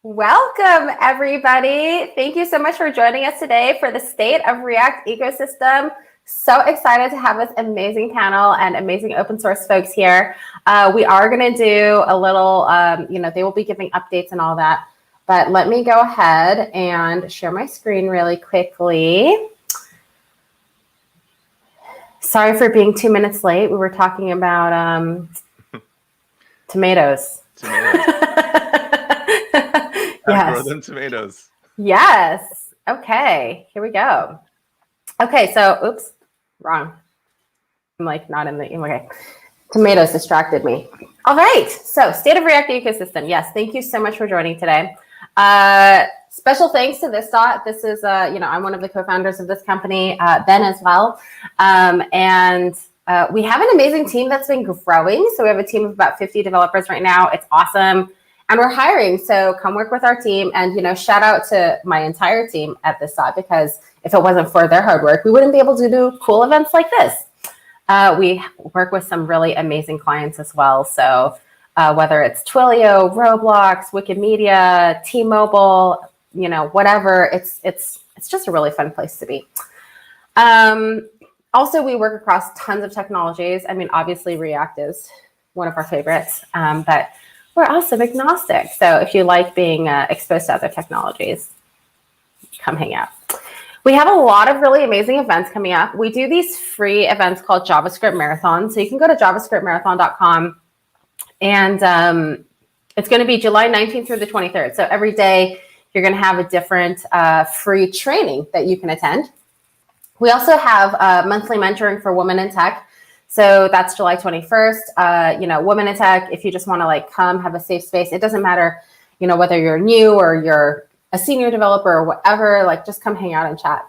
Welcome, everybody. Thank you so much for joining us today for the State of React Ecosystem. So excited to have this amazing panel and amazing open source folks here. We are going to do a little, they will be giving updates and all that. But let me go ahead and share my screen really quickly. Sorry for being 2 minutes late. We were talking about tomatoes. Algorithm tomatoes. Yes. Okay, here we go. Okay, so, oops, wrong. I'm like not in the, okay. Tomatoes distracted me. All right, so State of React Ecosystem. Yes, thank you so much for joining today. Special thanks to This Dot. This is, I'm one of the co-founders of this company, Ben as well. We have an amazing team that's been growing. So we have a team of about 50 developers right now. It's awesome. And we're hiring, so come work with our team. And, shout out to my entire team at This Dot, because if it wasn't for their hard work, we wouldn't be able to do cool events like this. We work with some really amazing clients as well. So whether it's Twilio, Roblox, Wikimedia, T-Mobile, whatever, it's just a really fun place to be. Also, we work across tons of technologies. I mean, obviously React is one of our favorites, but we're also agnostic. So if you like being exposed to other technologies, come hang out. We have a lot of really amazing events coming up. We do these free events called JavaScript Marathon. So you can go to javascriptmarathon.com, and it's going to be July 19th through the 23rd. So every day you're going to have a different free training that you can attend. We also have monthly mentoring for women in tech. So that's July 21st. Women in tech, if you just want to come have a safe space, it doesn't matter, whether you're new or you're a senior developer or whatever, just come hang out and chat.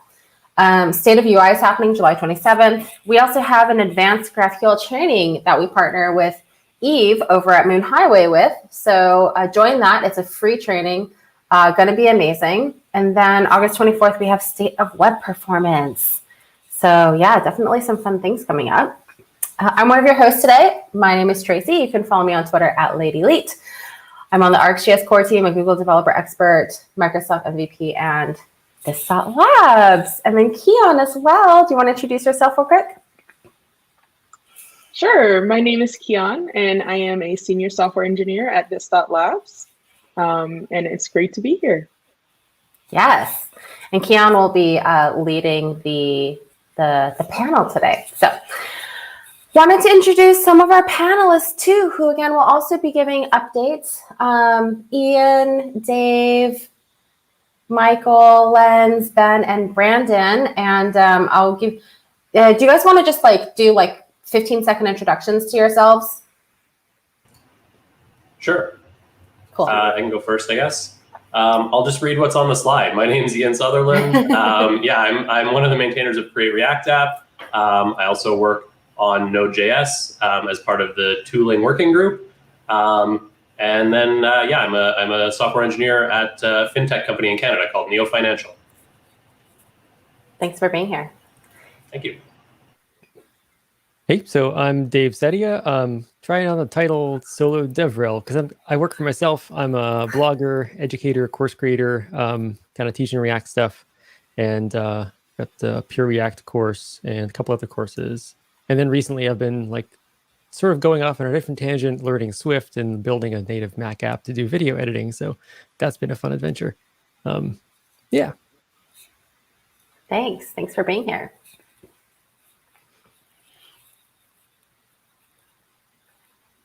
State of UI is happening July 27th. We also have an advanced GraphQL training that we partner with Eve over at Moon Highway with. So join that. It's a free training, going to be amazing. And then August 24th, we have State of Web Performance. So yeah, definitely some fun things coming up. I'm one of your hosts today. My name is Tracy. You can follow me on Twitter at LadyLeet. I'm on the RxJS core team, a Google developer expert, Microsoft MVP, and This Labs. And then Keon as well. Do you want to introduce yourself real quick? Sure. My name is Keon, and I am a senior software engineer at This Labs. And it's great to be here. Yes. And Keon will be leading the panel today. So wanted to introduce some of our panelists too, who again will also be giving updates. Ian, Dave, Michael, Lenz, Ben, and Brandon. And I'll give, do you guys want to just do 15-second introductions to yourselves? Sure. Cool. I can go first, I guess. I'll just read what's on the slide. My name is Ian Sutherland. I'm one of the maintainers of Create React app. I also work on Node.js as part of the tooling working group. I'm a software engineer at a fintech company in Canada called Neo Financial. Thanks for being here. Thank you. Hey, so I'm Dave Sedia. Trying on the title Solo DevRel because I work for myself. I'm a blogger, educator, course creator, kind of teaching React stuff, and got the Pure React course and a couple other courses. And then recently I've been sort of going off on a different tangent, learning Swift and building a native Mac app to do video editing. So that's been a fun adventure. Yeah. Thanks for being here.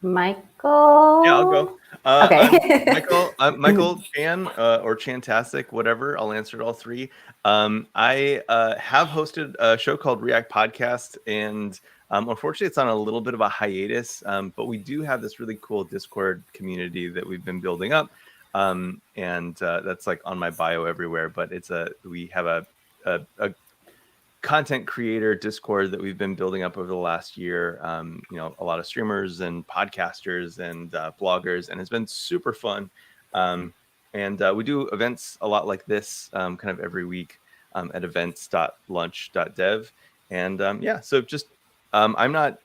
Michael? Yeah, I'll go. Okay. I'm Michael Chan, or Chantastic, whatever. I'll answer all three. I have hosted a show called React Podcast, and unfortunately, it's on a little bit of a hiatus. But we do have this really cool Discord community that we've been building up, and that's on my bio everywhere. But we have a content creator Discord that we've been building up over the last year. A lot of streamers and podcasters and bloggers, and it's been super fun. We do events a lot like this, kind of every week at events.lunch.dev. And I'm not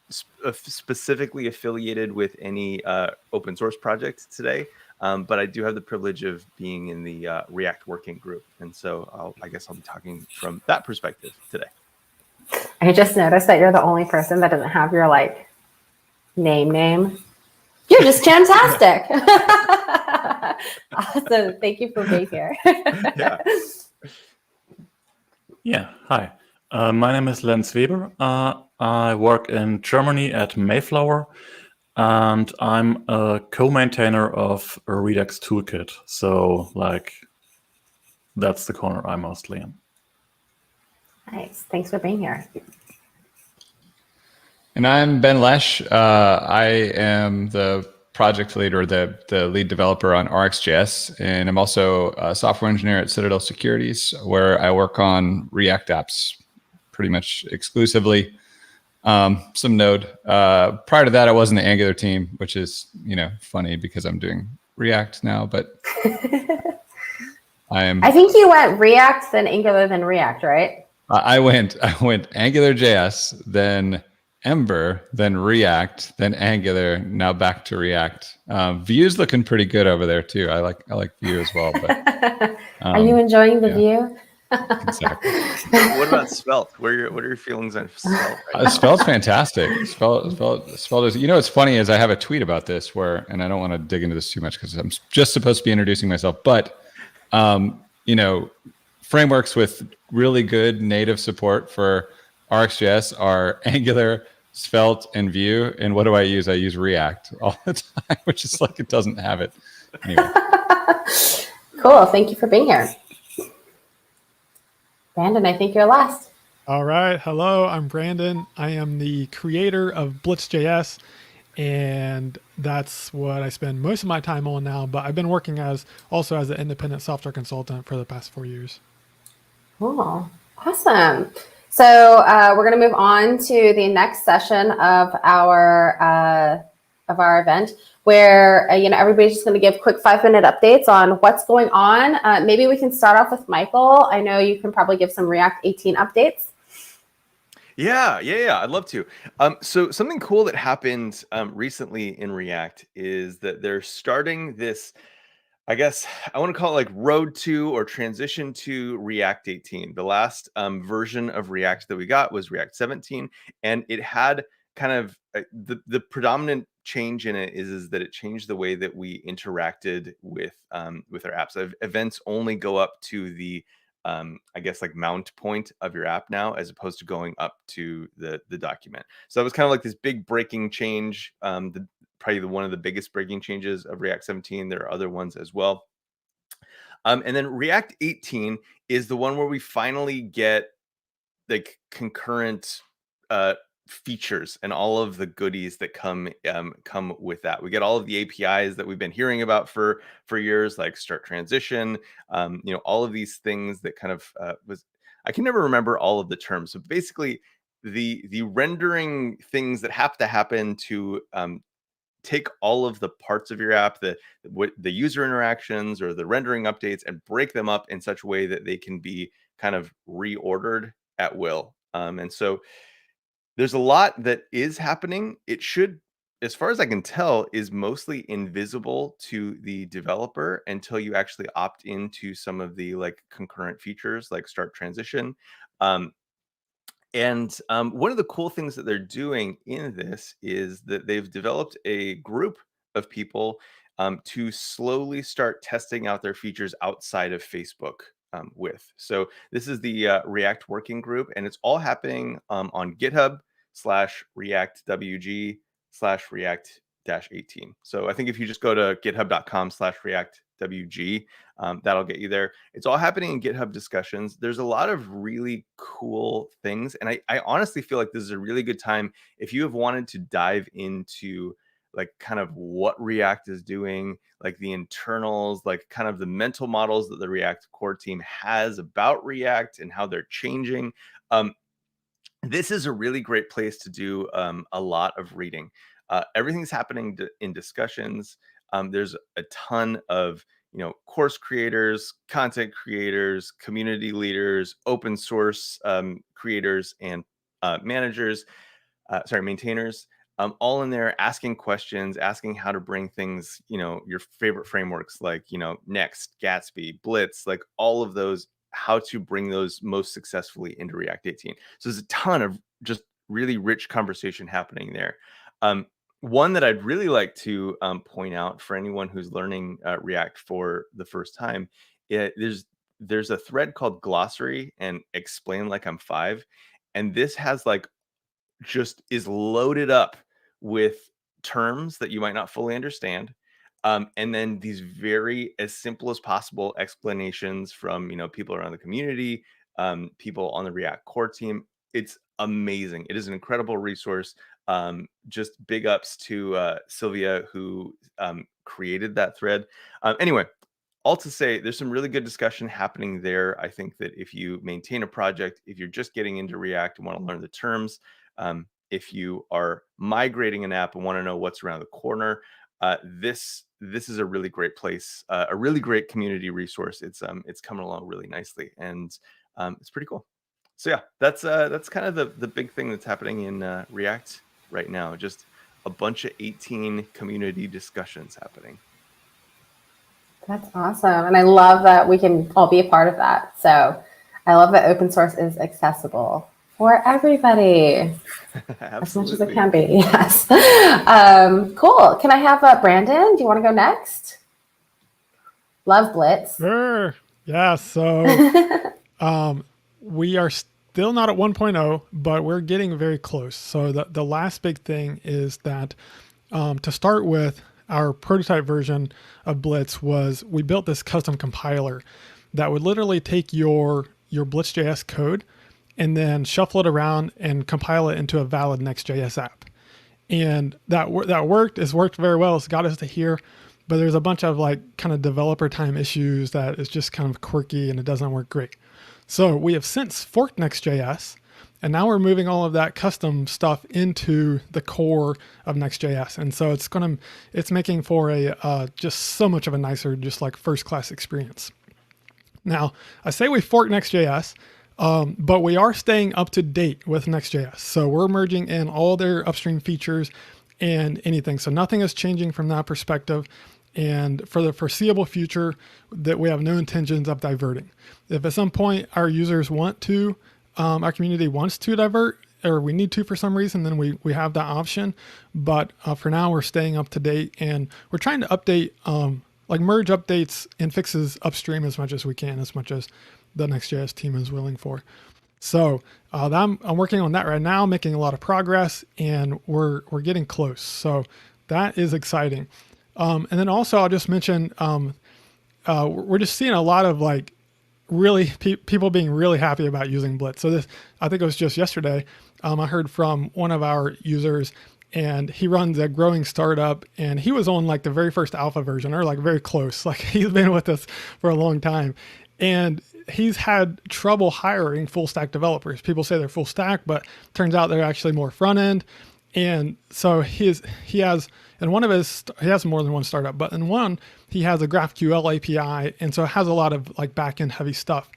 specifically affiliated with any open source projects today. but I do have the privilege of being in the React working group. And so I guess I'll be talking from that perspective today. I just noticed that you're the only person that doesn't have your like name. You're just fantastic. Awesome. Thank you for being here. Yeah. Yeah, hi. My name is Lenz Weber. I work in Germany at Mayflower, and I'm a co-maintainer of a Redux Toolkit. So, like, that's the corner I'm mostly in. Nice. Thanks for being here. And I'm Ben Lesh. I am the project lead or the lead developer on RxJS, and I'm also a software engineer at Citadel Securities, where I work on React apps pretty much exclusively. Some Node. Prior to that, I was in the Angular team, which is funny because I'm doing React now. But I think you went React, then Angular, then React, right? I went AngularJS, then Ember, then React, then Angular, now back to React. Vue's looking pretty good over there too. I like Vue as well. But are you enjoying the Vue? Exactly. What about Svelte? What are your feelings on Svelte? Svelte's fantastic. Svelte is. What's funny is I have a tweet about this and I don't want to dig into this too much because I'm just supposed to be introducing myself. But frameworks with really good native support for RxJS are Angular, Svelte, and Vue. And what do I use? I use React all the time, which is like it doesn't have it. Anyway. Cool. Thank you for being here. Brandon, I think you're last. All right. Hello, I'm Brandon. I am the creator of Blitz.js, and that's what I spend most of my time on now. But I've been working also as an independent software consultant for the past 4 years. Cool. Awesome. So we're going to move on to the next session of our event, where everybody's just going to give quick 5-minute updates on what's going on. Maybe we can start off with Michael. I know you can probably give some React 18 updates. Yeah, I'd love to. So something cool that happened recently in React is that they're starting this, I guess I want to call it like road to or transition to React 18. The last version of React that we got was React 17, and it had kind of the predominant change in it is that it changed the way that we interacted with our apps. Events only go up to the I guess like mount point of your app now, as opposed to going up to the document. So that was kind of like this big breaking change. Probably one of the biggest breaking changes of React 17. There are other ones as well. And then React 18 is the one where we finally get like concurrent features and all of the goodies that come with that. We get all of the APIs that we've been hearing about for years, like start transition, all of these things that kind of I can never remember all of the terms. So basically the rendering things that have to happen to take all of the parts of your app, the user interactions or the rendering updates, and break them up in such a way that they can be kind of reordered at will. And so there's a lot that is happening. It should, as far as I can tell, is mostly invisible to the developer until you actually opt into some of the like concurrent features like start transition. And one of the cool things that they're doing in this is that they've developed a group of people to slowly start testing out their features outside of Facebook with. So this is the React working group, and it's all happening on GitHub/react.wg/react-18. So I think if you just go to github.com/react-wg, that'll get you there. It's all happening in GitHub discussions. There's a lot of really cool things. And I honestly feel like this is a really good time if you have wanted to dive into like kind of what React is doing, like the internals, like kind of the mental models that the React core team has about React and how they're changing. This is a really great place to do a lot of reading. Everything's happening in discussions. There's a ton of course creators, content creators, community leaders, open source creators, and maintainers. all in there, asking questions, asking how to bring things, your favorite frameworks like, Next, Gatsby, Blitz, like all of those, how to bring those most successfully into React 18. So there's a ton of just really rich conversation happening there. One that I'd really like to point out for anyone who's learning React for the first time, there's a thread called Glossary and Explain Like I'm 5. And this has just is loaded up with terms that you might not fully understand. And then these very as simple as possible explanations from people around the community, people on the React core team. It's amazing. It is an incredible resource. Just big ups to Sylvia who created that thread. Anyway, all to say, there's some really good discussion happening there. I think that if you maintain a project, if you're just getting into React and want to learn the terms, if you are migrating an app and want to know what's around the corner, this is a really great place, a really great community resource. It's coming along really nicely, and it's pretty cool. So yeah, that's kind of the big thing that's happening in React right now. Just a bunch of 18 community discussions happening. That's awesome. And I love that we can all be a part of that. So I love that open source is accessible for everybody. As much as it can be. Yes. Cool. Can I have Brandon? Do you want to go next? Love Blitz. Sure. Yeah. So we are still not at 1.0, but we're getting very close. So the last big thing is that to start with, our prototype version of Blitz was we built this custom compiler that would literally take your Blitz.js code and then shuffle it around and compile it into a valid Next.js app. And that worked. It's worked very well. It's got us to here, but there's a bunch of kind of developer time issues that is just kind of quirky and it doesn't work great. So we have since forked Next.js, and now we're moving all of that custom stuff into the core of Next.js. And so it's making for a just so much of a nicer, just first class experience. Now, I say we fork Next.js, but we are staying up to date with Next.js. So we're merging in all their upstream features and anything. So nothing is changing from that perspective. And for the foreseeable future, that we have no intentions of diverting. If at some point our users want to, our community wants to divert, or we need to for some reason, then we have that option. But for now, we're staying up to date, and we're trying to update, merge updates and fixes upstream as much as we can, as much as the Next.js team is willing for. So I'm working on that right now, making a lot of progress, and we're getting close. So that is exciting. And then also I'll just mention, we're just seeing a lot of really people being really happy about using Blitz. So I think it was just yesterday, I heard from one of our users, and he runs a growing startup, and he was on the very first alpha version, or very close. He's been with us for a long time, and he's had trouble hiring full stack developers. People say they're full stack, but turns out they're actually more front end. And so he has more than one startup, but in one, he has a GraphQL API. And so it has a lot of backend heavy stuff.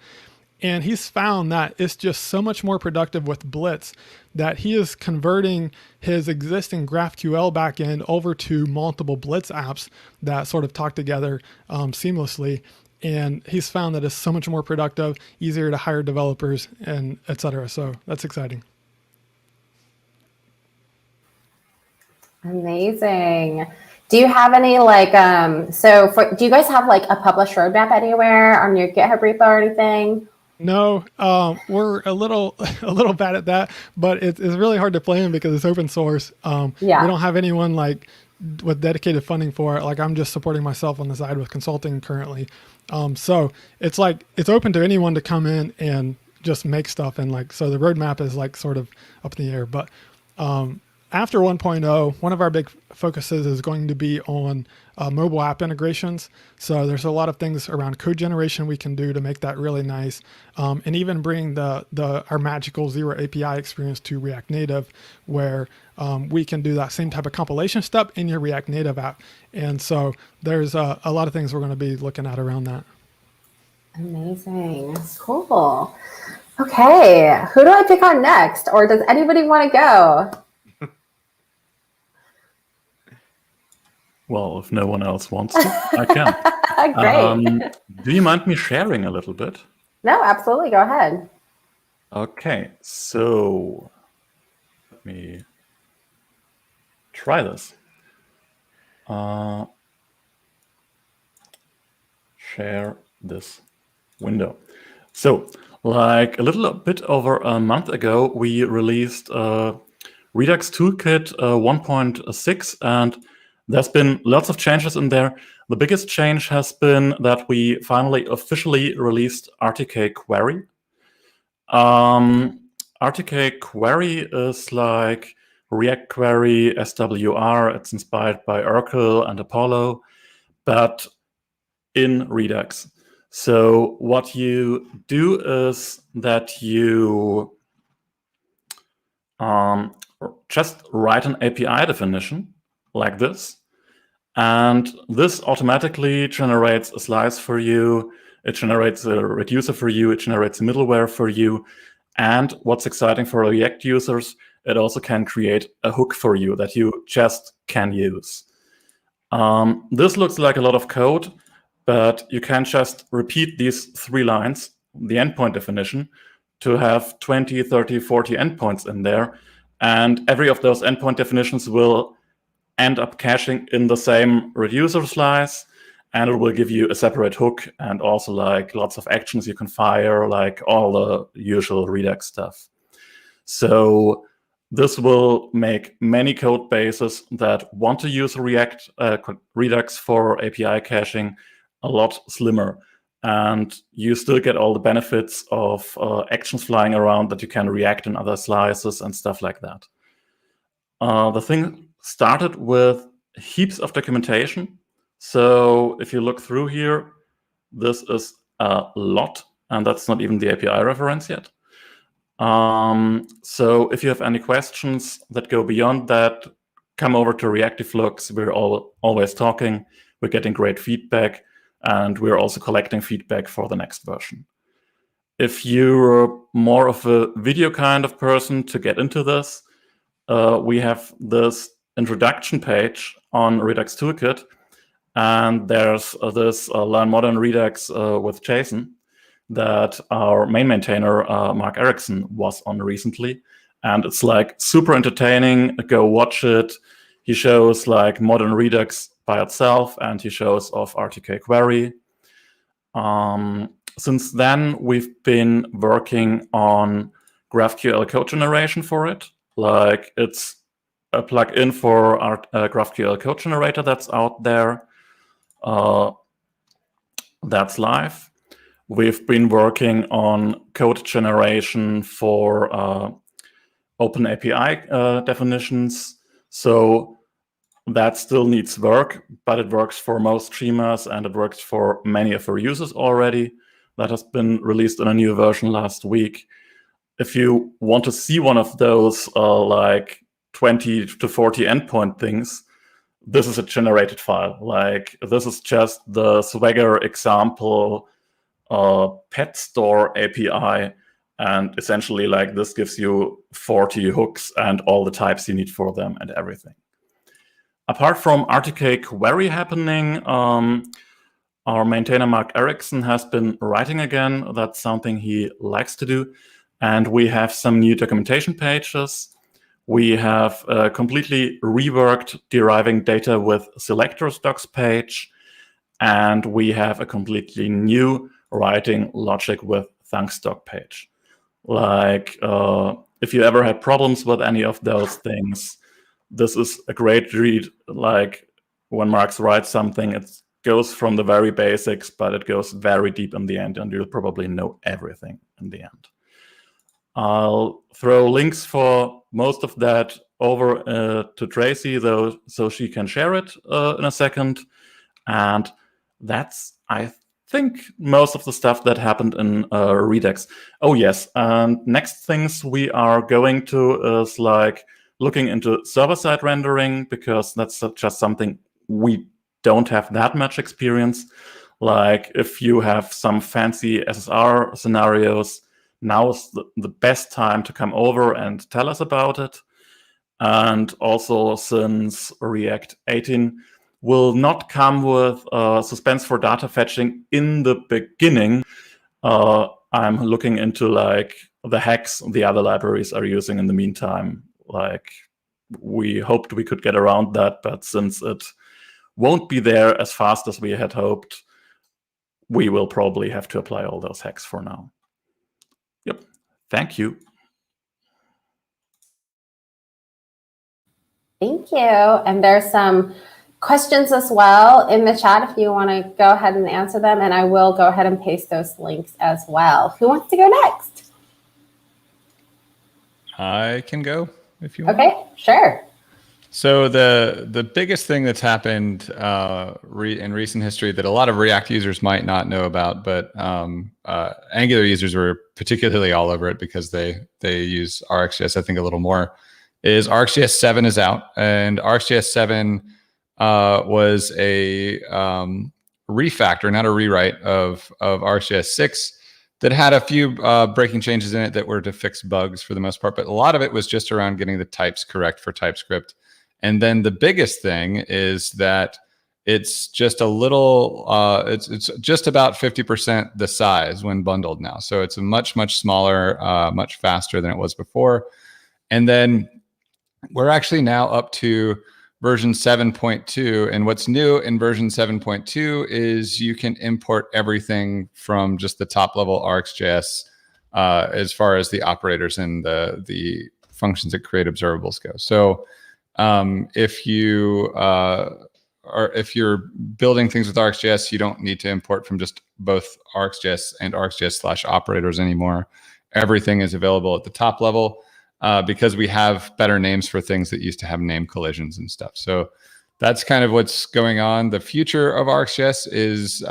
And he's found that it's just so much more productive with Blitz that he is converting his existing GraphQL backend over to multiple Blitz apps that sort of talk together seamlessly. And he's found that it's so much more productive, easier to hire developers, and et cetera. So that's exciting. Amazing. Do you have any do you guys have a published roadmap anywhere on your GitHub repo or anything? No, we're a little bad at that, but it's really hard to plan because it's open source. We don't have anyone with dedicated funding for it. I'm just supporting myself on the side with consulting currently. So it's it's open to anyone to come in and just make stuff. And so the roadmap is sort of up in the air, but after 1.0, one of our big focuses is going to be on mobile app integrations. So there's a lot of things around code generation we can do to make that really nice, and even bring our magical zero API experience to React Native, where we can do that same type of compilation step in your React Native app. And so there's a lot of things we're going to be looking at around that. Amazing. Cool. Okay. Who do I pick on next? Or does anybody want to go? Well, if no one else wants to, I can. Great. Do you mind me sharing a little bit? No, absolutely. Go ahead. Okay, so let me try this. Share this window. So, like a little bit over a month ago, we released Redux Toolkit 1.6, and there's been lots of changes in there. The biggest change has been that we finally officially released RTK Query. RTK Query is like React Query, SWR. It's inspired by Urkel and Apollo, but in Redux. So what you do is that you just write an API definition like this, and this automatically generates a slice for you. It generates a reducer for you. It generates a middleware for you. And what's exciting for React users, it also can create a hook for you that you just can use. This looks like a lot of code, but you can just repeat these 3 lines, the endpoint definition, to have 20, 30, 40 endpoints in there. And every of those endpoint definitions will end up caching in the same reducer slice, and it will give you a separate hook and also like lots of actions you can fire, like all the usual Redux stuff. So this will make many code bases that want to use Redux for API caching a lot slimmer. And you still get all the benefits of actions flying around that you can react in other slices and stuff like that. The thing started with heaps of documentation. So if you look through here, this is a lot, and that's not even the API reference yet. So if you have any questions that go beyond that, come over to Reactiflux. We're always talking. We're getting great feedback, and we're also collecting feedback for the next version. If you're more of a video kind of person to get into this, we have this introduction page on Redux Toolkit, and there's this Learn Modern Redux with JSON that our main maintainer, Mark Erickson, was on recently. And it's like super entertaining. Go watch it. He shows like modern Redux by itself, and he shows off RTK Query. Since then, we've been working on GraphQL code generation for it. Like it's a plugin for our GraphQL code generator that's out there. That's live. We've been working on code generation for OpenAPI definitions. So that still needs work, but it works for most schemas and it works for many of our users already. That has been released in a new version last week. If you want to see one of those like 20 to 40 endpoint things, this is a generated file. Like this is just the Swagger example pet store API. And essentially like this gives you 40 hooks and all the types you need for them and everything. Apart from RTK Query happening, our maintainer Mark Erickson has been writing again. That's something he likes to do. And we have some new documentation pages. We have a completely reworked deriving data with selectors docs page. And we have a completely new writing logic with thanks doc page. Like if you ever had problems with any of those things, this is a great read. Like when Mark writes something, it goes from the very basics, but it goes very deep in the end, and you'll probably know everything in the end. I'll throw links for most of that over to Tracy, though, so she can share it in a second. And that's, I think, most of the stuff that happened in Redux. Oh, yes. And next things we are going to is like looking into server-side rendering, because that's just something we don't have that much experience. Like if you have some fancy SSR scenarios, now is the best time to come over and tell us about it. And also since React 18, will not come with suspense for data fetching in the beginning. I'm looking into like the hacks the other libraries are using in the meantime. Like, we hoped we could get around that, but since it won't be there as fast as we had hoped, we will probably have to apply all those hacks for now. Yep. Thank you. Thank you. And there's some questions as well in the chat if you want to go ahead and answer them. And I will go ahead and paste those links as well. Who wants to go next? I can go if you want. Okay, sure. So the biggest thing that's happened in recent history that a lot of React users might not know about, but Angular users were particularly all over it because they use RxJS, I think, a little more, is RxJS 7 is out. And RxJS 7 was a refactor, not a rewrite of RxJS 6 that had a few breaking changes in it that were to fix bugs for the most part. But a lot of it was just around getting the types correct for TypeScript. And then the biggest thing is that it's just a little, it's just about 50% the size when bundled now. So it's a much smaller, much faster than it was before. And then we're actually now up to version 7.2. And what's new in version 7.2 is you can import everything from just the top level RxJS as far as the operators and the functions that create observables go. So if you're building things with RxJS, you don't need to import from just both RxJS and RxJS/operators anymore. Everything is available at the top level because we have better names for things that used to have name collisions and stuff. So that's kind of what's going on. The future of RxJS is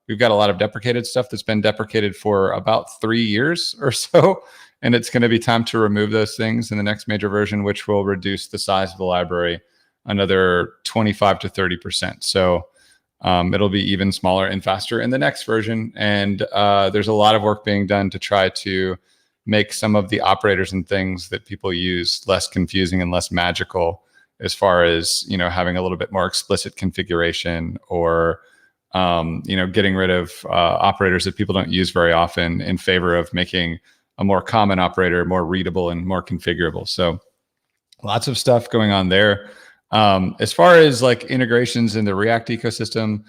we've got a lot of deprecated stuff that's been deprecated for about 3 years or so. And it's going to be time to remove those things in the next major version, which will reduce the size of the library another 25 to 30%. So it'll be even smaller and faster in the next version. And there's a lot of work being done to try to make some of the operators and things that people use less confusing and less magical, as far as, you know, having a little bit more explicit configuration, or getting rid of operators that people don't use very often in favor of making a more common operator more readable and more configurable. So lots of stuff going on there. As far as like integrations in the React ecosystem,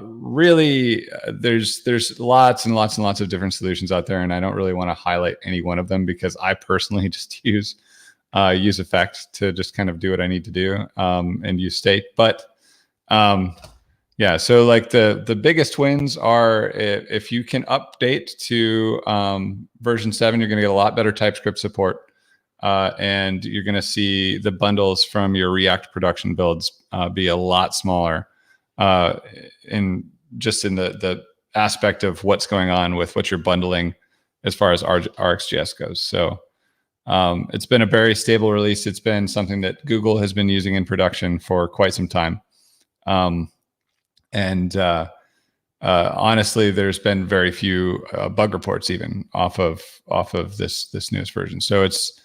really there's lots and lots and lots of different solutions out there, and I don't really want to highlight any one of them because I personally just use Effect to just kind of do what I need to do, and use state. But yeah, so like the biggest wins are if you can update to version 7, you're going to get a lot better TypeScript support, and you're going to see the bundles from your React production builds be a lot smaller, in the aspect of what's going on with what you're bundling as far as RxJS goes. So it's been a very stable release. It's been something that Google has been using in production for quite some time. Honestly, there's been very few bug reports even off of this newest version. So it's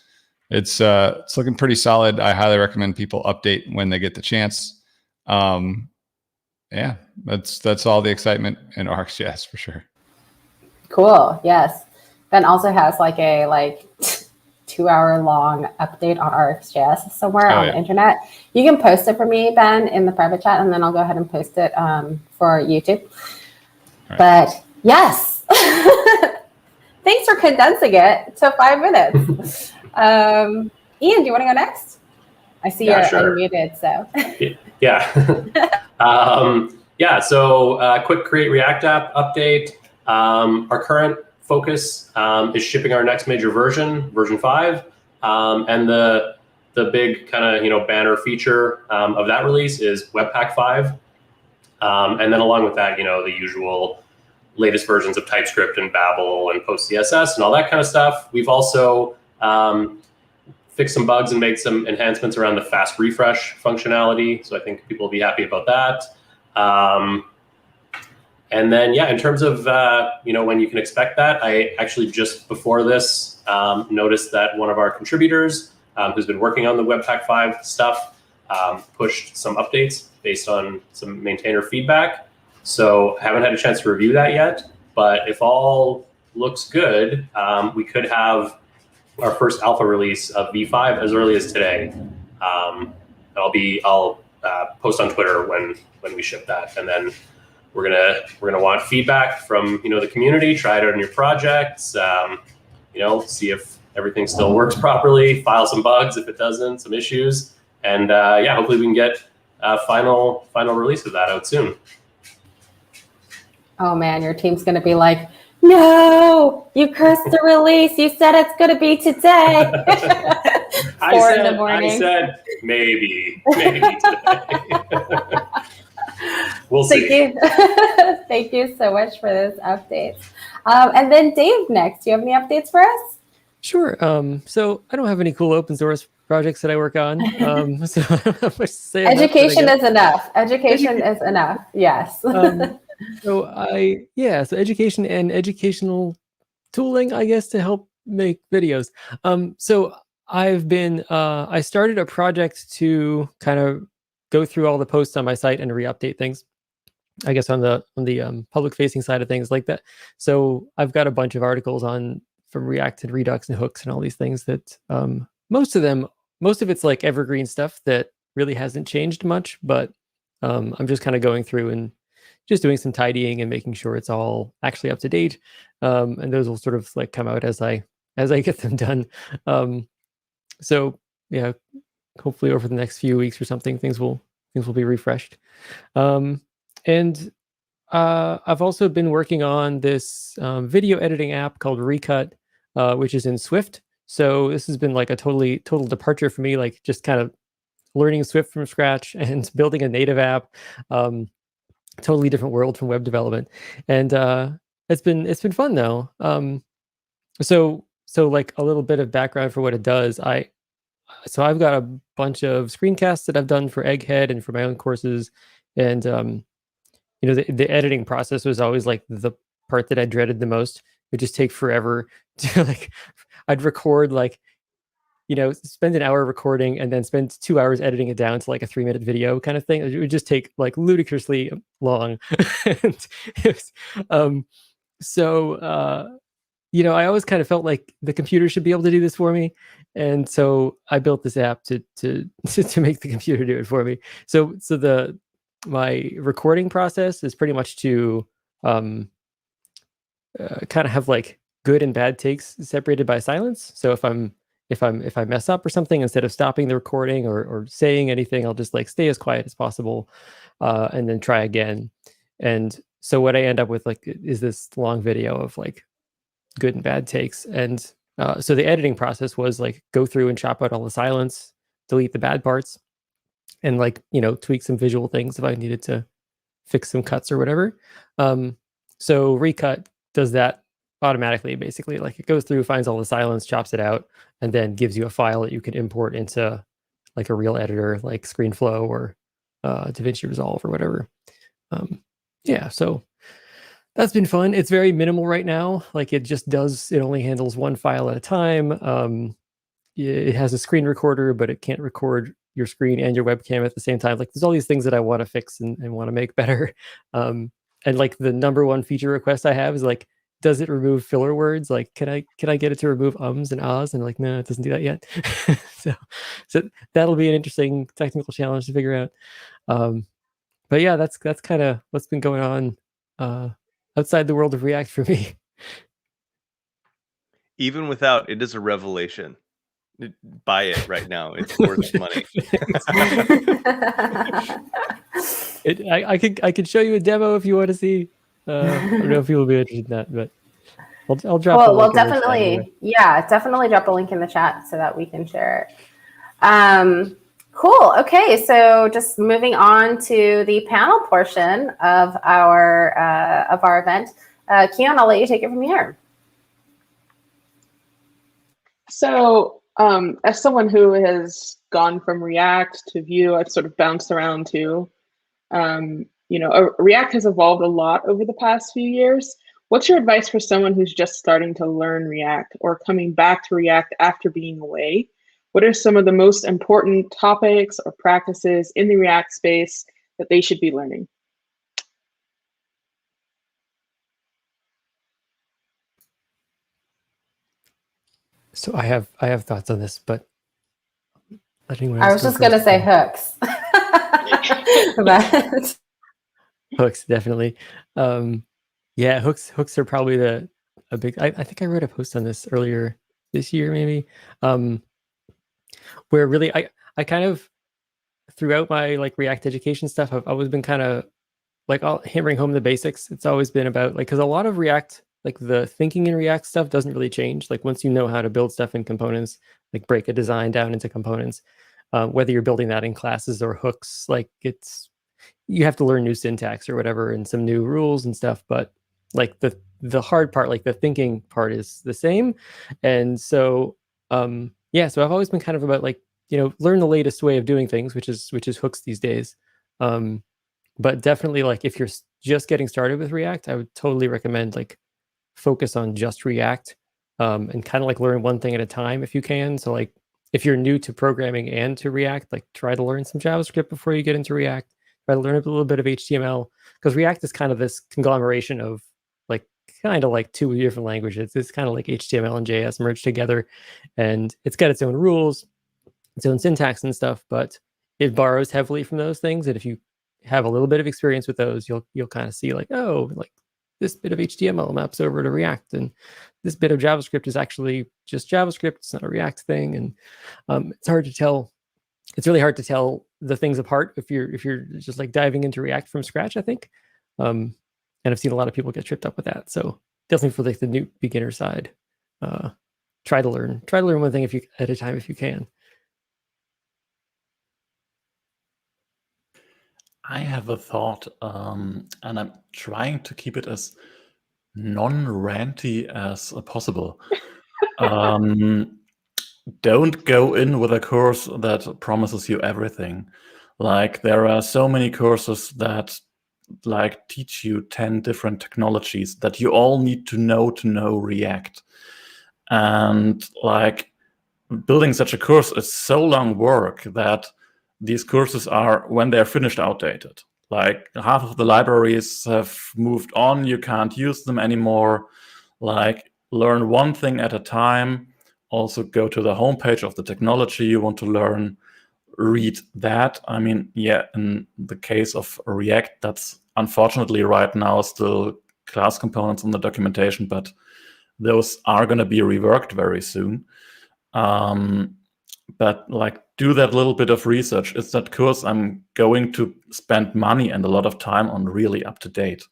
looking pretty solid. I highly recommend people update when they get the chance. Yeah, that's all the excitement in RxJS for sure. Cool. Yes. Ben also has like a 2-hour long update on RxJS somewhere on the internet. You can post it for me, Ben, in the private chat, and then I'll go ahead and post it for YouTube. Right. But yes, thanks for condensing it to 5 minutes. Ian, do you want to go next? I see you're unmuted, so. Yeah. So quick Create React app update. Our current focus is shipping our next major version 5, and the big kind of banner feature of that release is Webpack 5, and then along with that, the usual latest versions of TypeScript and Babel and PostCSS and all that kind of stuff. We've also fixed some bugs and made some enhancements around the fast refresh functionality, so I think people will be happy about that. And then, in terms of, when you can expect that, I actually just before this noticed that one of our contributors who's been working on the Webpack 5 stuff pushed some updates based on some maintainer feedback. So I haven't had a chance to review that yet, but if all looks good, we could have our first alpha release of V5 as early as today. I'll post on Twitter when we ship that, and then we're gonna want feedback from the community. Try it out in your projects. See if everything still works properly. File some bugs if it doesn't, some issues, and hopefully we can get a final release of that out soon. Oh man, your team's going to be like, no, you cursed the release. You said it's going to be today. 4 in the morning. I said maybe today. We'll see. Thank you so much for this update. And then Dave next. Do you have any updates for us? Sure. So I don't have any cool open source projects that I work on. So I don't have much to say. Education is enough. Education is enough. Yes. So education and educational tooling, I guess, to help make videos. So I've been, I started a project to kind of go through all the posts on my site and re-update things, I guess, on the public facing side of things like that. So I've got a bunch of articles from React and Redux and hooks and all these things that most of it's like evergreen stuff that really hasn't changed much, but I'm just kind of going through and just doing some tidying and making sure it's all actually up to date. And those will sort of like come out as I get them done. So yeah, hopefully over the next few weeks or something, things will be refreshed. And I've also been working on this video editing app called Recut, which is in Swift. So this has been like a total departure for me, like just kind of learning Swift from scratch and building a native app. Totally different world from web development, and it's been fun though. So like a little bit of background for what it does. So I've got a bunch of screencasts that I've done for Egghead and for my own courses, and the editing process was always like the part that I dreaded the most. It would just take forever to like. I'd record like, spend an hour recording and then spend 2 hours editing it down to like a 3-minute video kind of thing. It would just take like ludicrously long. And it was, I always kind of felt like the computer should be able to do this for me. And so I built this app to make the computer do it for me. So my recording process is pretty much to kind of have like good and bad takes separated by silence. So if I mess up or something, instead of stopping the recording or saying anything, I'll just like stay as quiet as possible, and then try again. And so what I end up with like is this long video of like good and bad takes. And so the editing process was like go through and chop out all the silence, delete the bad parts, and like tweak some visual things if I needed to fix some cuts or whatever. So Recut does that automatically, basically. Like it goes through, finds all the silence, chops it out, and then gives you a file that you can import into like a real editor like ScreenFlow or DaVinci Resolve or whatever. So that's been fun. It's very minimal right now. Like it only handles one file at a time. It has a screen recorder, but it can't record your screen and your webcam at the same time. Like there's all these things that I want to fix and want to make better. And like the number one feature request I have is like, does it remove filler words? Like, can I get it to remove ums and ahs? And like, no, it doesn't do that yet. so that'll be an interesting technical challenge to figure out. But yeah, that's kind of what's been going on outside the world of React for me. Even without, it is a revelation. Buy it right now. It's worth money. I could show you a demo if you want to see. I don't know if people will be interested in that, but I'll drop. Well, definitely, definitely drop a link in the chat so that we can share it. Cool. Okay, so just moving on to the panel portion of our event. Keon, I'll let you take it from here. So, as someone who has gone from React to Vue, I've sort of bounced around too. React has evolved a lot over the past few years. What's your advice for someone who's just starting to learn React or coming back to React after being away? what are some of the most important topics or practices in the React space that they should be learning? So I have thoughts on this, but let anyone I else was go just going to first. say hooks. But Hooks, definitely. Yeah, hooks are probably a big. I think I wrote a post on this earlier this year, maybe, where really I kind of throughout my like React education stuff, I've always been kind of like hammering home the basics. It's always been about like, because a lot of React, like the thinking in React stuff doesn't really change. Like once you know how to build stuff in components, like break a design down into components, whether you're building that in classes or hooks, like you have to learn new syntax or whatever and some new rules and stuff. But like the hard part, like the thinking part, is the same. And so yeah, so I've always been kind of about like, learn the latest way of doing things, which is hooks these days. But definitely, like if you're just getting started with React, I would totally recommend like focus on just React, and kind of like learn one thing at a time if you can. So like if you're new to programming and to React, like try to learn some JavaScript before you get into React. Try to learn a little bit of HTML, because React is kind of this conglomeration of like kind of like two different languages. It's kind of like HTML and JS merged together, and it's got its own rules, its own syntax and stuff, but it borrows heavily from those things. And if you have a little bit of experience with those, you'll kind of see like, oh, like this bit of HTML maps over to React, and this bit of JavaScript is actually just JavaScript. It's not a React thing, and it's hard to tell. It's really hard to tell the things apart if you're just like diving into React from scratch, I think. And I've seen a lot of people get tripped up with that. So definitely for like the new beginner side, try to learn one thing at a time if you can. I have a thought, and I'm trying to keep it as non-ranty as possible. Don't go in with a course that promises you everything. Like there are so many courses that like teach you 10 different technologies that you all need to know React. And like building such a course is so long work that these courses are, when they're finished, outdated. Like half of the libraries have moved on, you can't use them anymore. Like learn one thing at a time. Also go to the homepage of the technology you want to learn, read that. I mean, yeah, in the case of React, that's unfortunately right now still class components in the documentation, but those are going to be reworked very soon. But like do that little bit of research. Is that course I'm going to spend money and a lot of time on really up to date?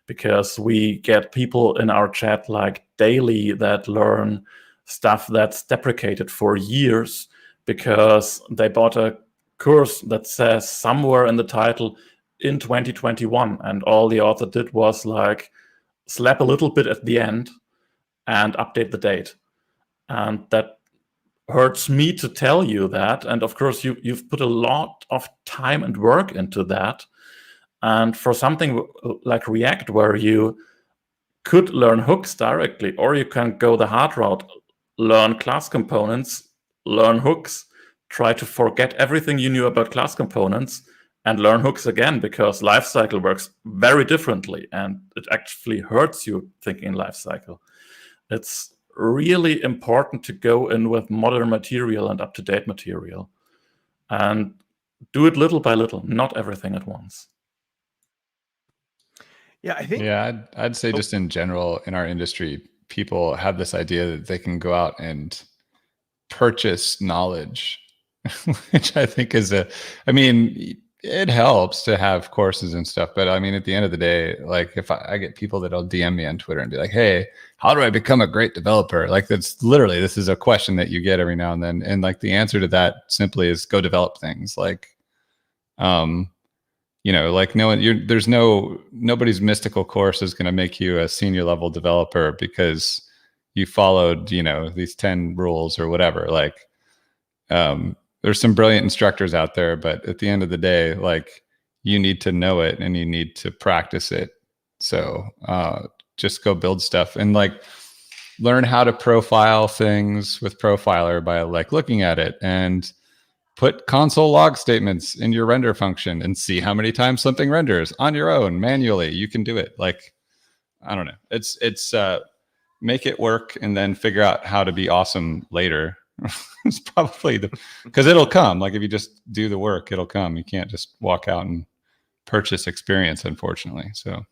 Because we get people in our chat like daily that learn stuff that's deprecated for years because they bought a course that says somewhere in the title in 2021, and all the author did was like slap a little bit at the end and update the date. And that hurts me to tell you that. And of course, you've put a lot of time and work into that. And for something like React, where you could learn hooks directly, or you can go the hard route, learn class components, learn hooks, try to forget everything you knew about class components, and learn hooks again, because lifecycle works very differently, and it actually hurts you thinking lifecycle. It's really important to go in with modern material and up-to-date material, and do it little by little, not everything at once. Yeah, I think. Yeah, I'd say just in general in our industry, people have this idea that they can go out and purchase knowledge, which I think is I mean, it helps to have courses and stuff, but I mean, at the end of the day, like if I get people that'll DM me on Twitter and be like, hey, how do I become a great developer? Like that's literally, this is a question that you get every now and then. And like the answer to that simply is go develop things. Like, like nobody's mystical course is going to make you a senior level developer because you followed, these 10 rules or whatever. Like, there's some brilliant instructors out there, but at the end of the day, like you need to know it and you need to practice it. So, just go build stuff. And like, learn how to profile things with Profiler by like looking at it, and put console log statements in your render function and see how many times something renders on your own manually. You can do it. Like, I don't know. It's make it work and then figure out how to be awesome later. It's probably because it'll come. Like if you just do the work, it'll come. You can't just walk out and purchase experience, unfortunately. So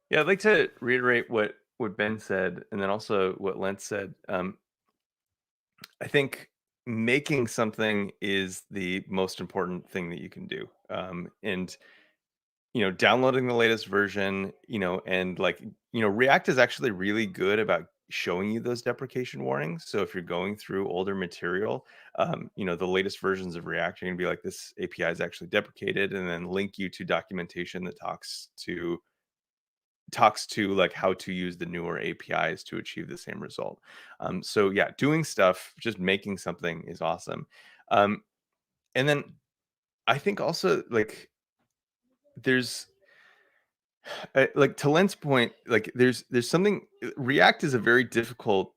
Yeah, I'd like to reiterate what Ben said, and then also what Lent said. I think making something is the most important thing that you can do. And downloading the latest version, and like, React is actually really good about showing you those deprecation warnings. So if you're going through older material, the latest versions of React are going to be like, this API is actually deprecated, and then link you to documentation that talks to like how to use the newer APIs to achieve the same result. So yeah, doing stuff, just making something is awesome. And then I think also like there's like to Len's point, like there's something. React is a very difficult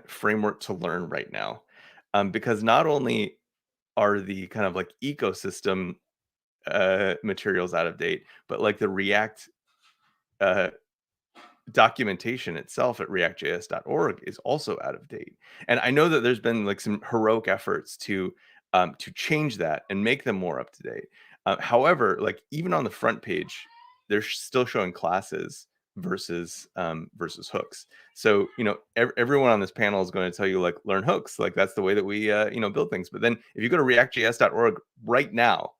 framework to learn right now, because not only are the kind of like ecosystem materials out of date, but like the React documentation itself at RxJS.org is also out of date. And I know that there's been like some heroic efforts to change that and make them more up to date. However, like even on the front page, they're still showing classes versus hooks. So everyone on this panel is going to tell you like learn hooks, like that's the way that we build things. But then if you go to RxJS.org right now,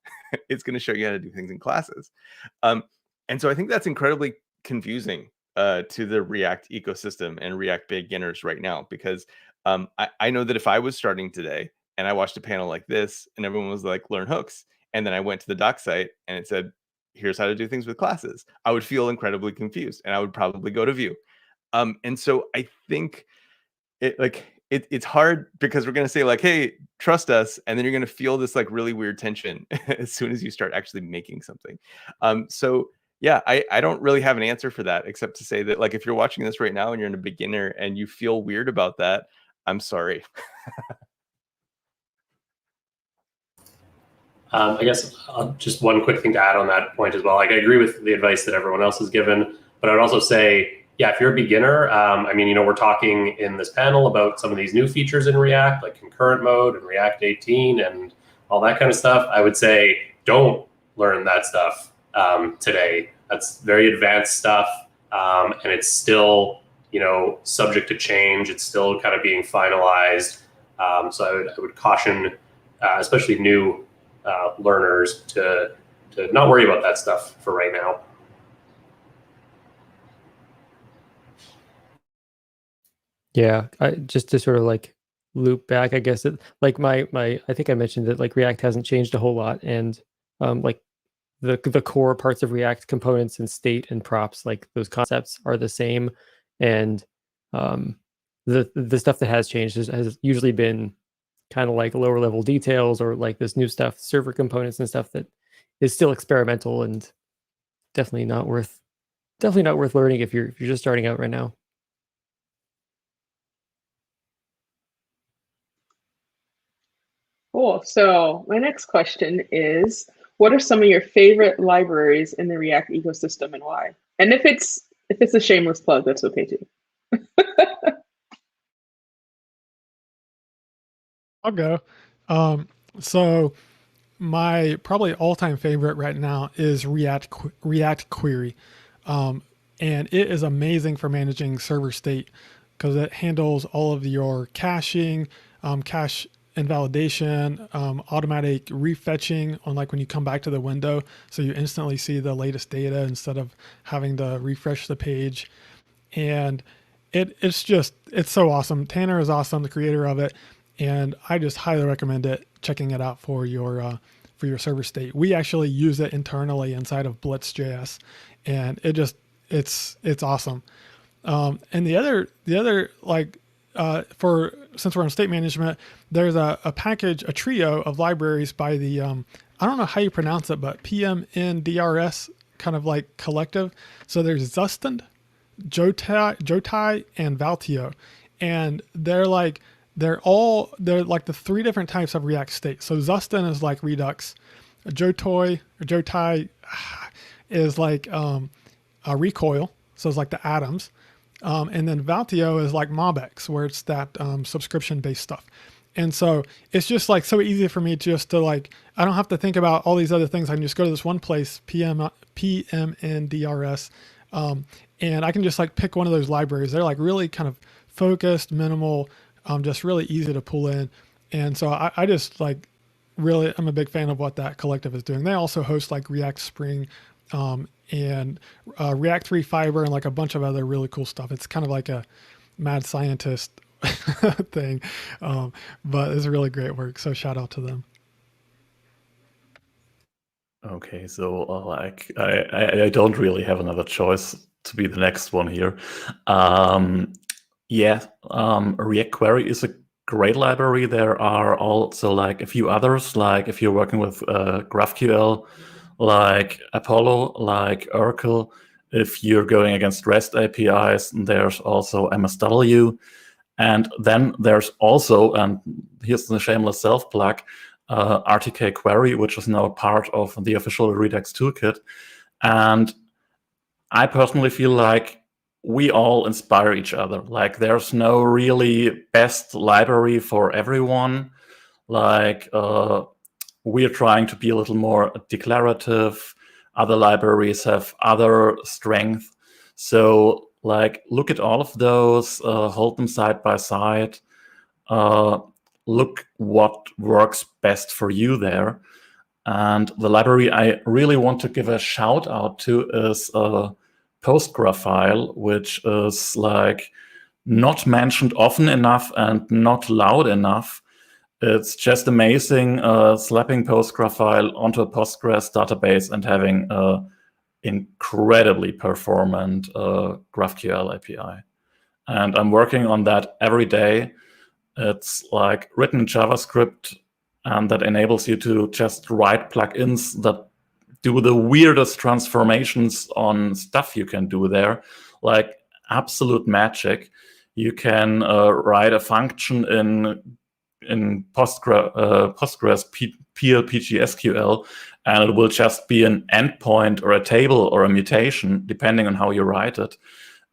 it's going to show you how to do things in classes. And so I think that's incredibly confusing to the React ecosystem and React beginners right now, because I know that if I was starting today and I watched a panel like this and everyone was like, learn hooks, and then I went to the doc site and it said, here's how to do things with classes, I would feel incredibly confused and I would probably go to Vue. And so I think it's hard because we're going to say like, hey, trust us. And then you're going to feel this like really weird tension as soon as you start actually making something. So yeah, I don't really have an answer for that, except to say that like if you're watching this right now and you're a beginner and you feel weird about that, I'm sorry. I guess just one quick thing to add on that point as well. Like I agree with the advice that everyone else has given, but I'd also say, yeah, if you're a beginner, we're talking in this panel about some of these new features in React, like concurrent mode and React 18 and all that kind of stuff. I would say don't learn that stuff today. That's very advanced stuff, and it's still, subject to change. It's still kind of being finalized. So I would caution, especially new learners, to not worry about that stuff for right now. Yeah, just to sort of like loop back, I guess like my I think I mentioned that like React hasn't changed a whole lot, and like the core parts of React, components and state and props, like those concepts are the same, and the stuff that has changed has usually been kind of like lower level details or like this new stuff, server components and stuff that is still experimental and definitely not worth learning if you're just starting out right now. Cool. So my next question is, what are some of your favorite libraries in the React ecosystem and why? And if it's a shameless plug, that's okay too. I'll go. So my probably all-time favorite right now is React Query. And it is amazing for managing server state because it handles all of your caching, cache invalidation, automatic refetching on like when you come back to the window. So you instantly see the latest data instead of having to refresh the page. And it's so awesome. Tanner is awesome, the creator of it. And I just highly recommend checking it out for your server state. We actually use it internally inside of Blitz.js, and it's awesome. And the other like since we're on state management, there's a package, a trio of libraries by the I don't know how you pronounce it, but PMNDRS kind of like collective. So there's Zustand, Jotai and Valtio, and they're like the three different types of React state. So Zustin is like Redux, Jotai is like a recoil, so it's like the atoms, and then Valtio is like MobX, where it's that subscription based stuff. And so it's just like so easy for me just to like, I don't have to think about all these other things. I can just go to this one place, PMNDRS, and I can just like pick one of those libraries. They're like really kind of focused, minimal, just really easy to pull in. And so I just like really, I'm a big fan of what that collective is doing. They also host like React Spring and React 3 Fiber and like a bunch of other really cool stuff. It's kind of like a mad scientist thing, but it's really great work. So shout out to them. Okay, so like I don't really have another choice to be the next one here. React Query is a great library. There are also like a few others, like if you're working with GraphQL, like Apollo, like Urkel. If you're going against REST APIs, there's also MSW. And then there's also, and here's the shameless self-plug, RTK Query, which is now part of the official Redux Toolkit. And I personally feel like we all inspire each other. Like there's no really best library for everyone. Like we're trying to be a little more declarative. Other libraries have other strength. So like look at all of those, hold them side by side, look what works best for you there. And the library I really want to give a shout out to is Postgraphile, which is like not mentioned often enough and not loud enough. It's just amazing slapping Postgraphile onto a Postgres database and having incredibly performant GraphQL API. And I'm working on that every day. It's like written in JavaScript, and that enables you to just write plugins that do the weirdest transformations on stuff you can do there, like absolute magic. You can write a function in Postgres PLPG-SQL, and it will just be an endpoint or a table or a mutation, depending on how you write it.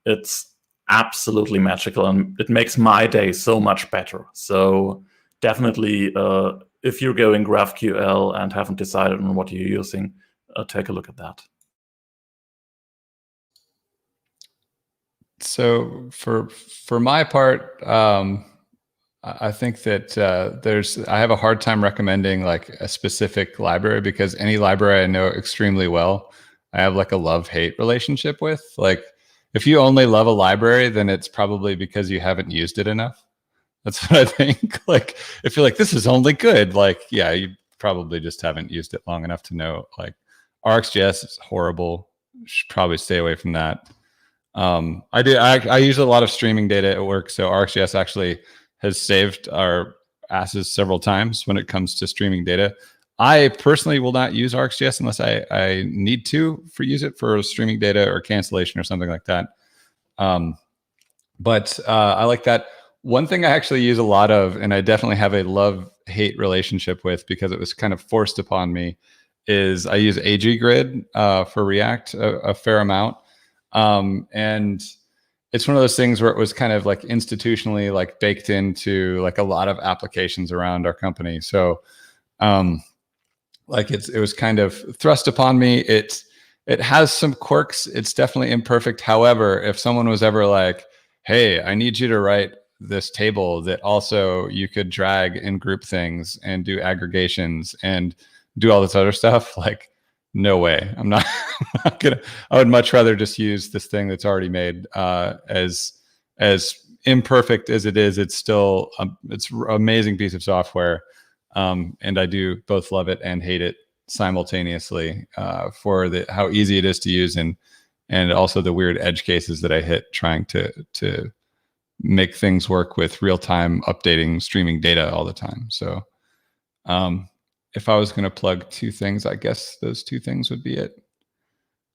It's absolutely magical, and it makes my day so much better. So definitely, if you're going GraphQL and haven't decided on what you're using, take a look at that. So for my part, I think that I have a hard time recommending like a specific library, because any library I know extremely well, I have like a love-hate relationship with. Like if you only love a library, then it's probably because you haven't used it enough. That's what I think. Like if you're like, this is only good, like, yeah, you probably just haven't used it long enough to know. Like RxJS is horrible. You should probably stay away from that. I use a lot of streaming data at work, so RxJS actually has saved our asses several times when it comes to streaming data. I personally will not use RxJS unless I need to use it for streaming data or cancellation or something like that. But I like that. One thing I actually use a lot of, and I definitely have a love-hate relationship with because it was kind of forced upon me, is I use AG-Grid for React a fair amount. And it's one of those things where it was kind of like institutionally like baked into like a lot of applications around our company. So like it was kind of thrust upon me. It has some quirks. It's definitely imperfect. However, if someone was ever like, hey, I need you to write this table that also you could drag and group things and do aggregations and do all this other stuff, like, no way. I'm not gonna. I would much rather just use this thing that's already made. As imperfect as it is, it's still it's an amazing piece of software, and I do both love it and hate it simultaneously for how easy it is to use and also the weird edge cases that I hit trying to make things work with real time updating streaming data all the time. So. If I was going to plug two things, I guess those two things would be it.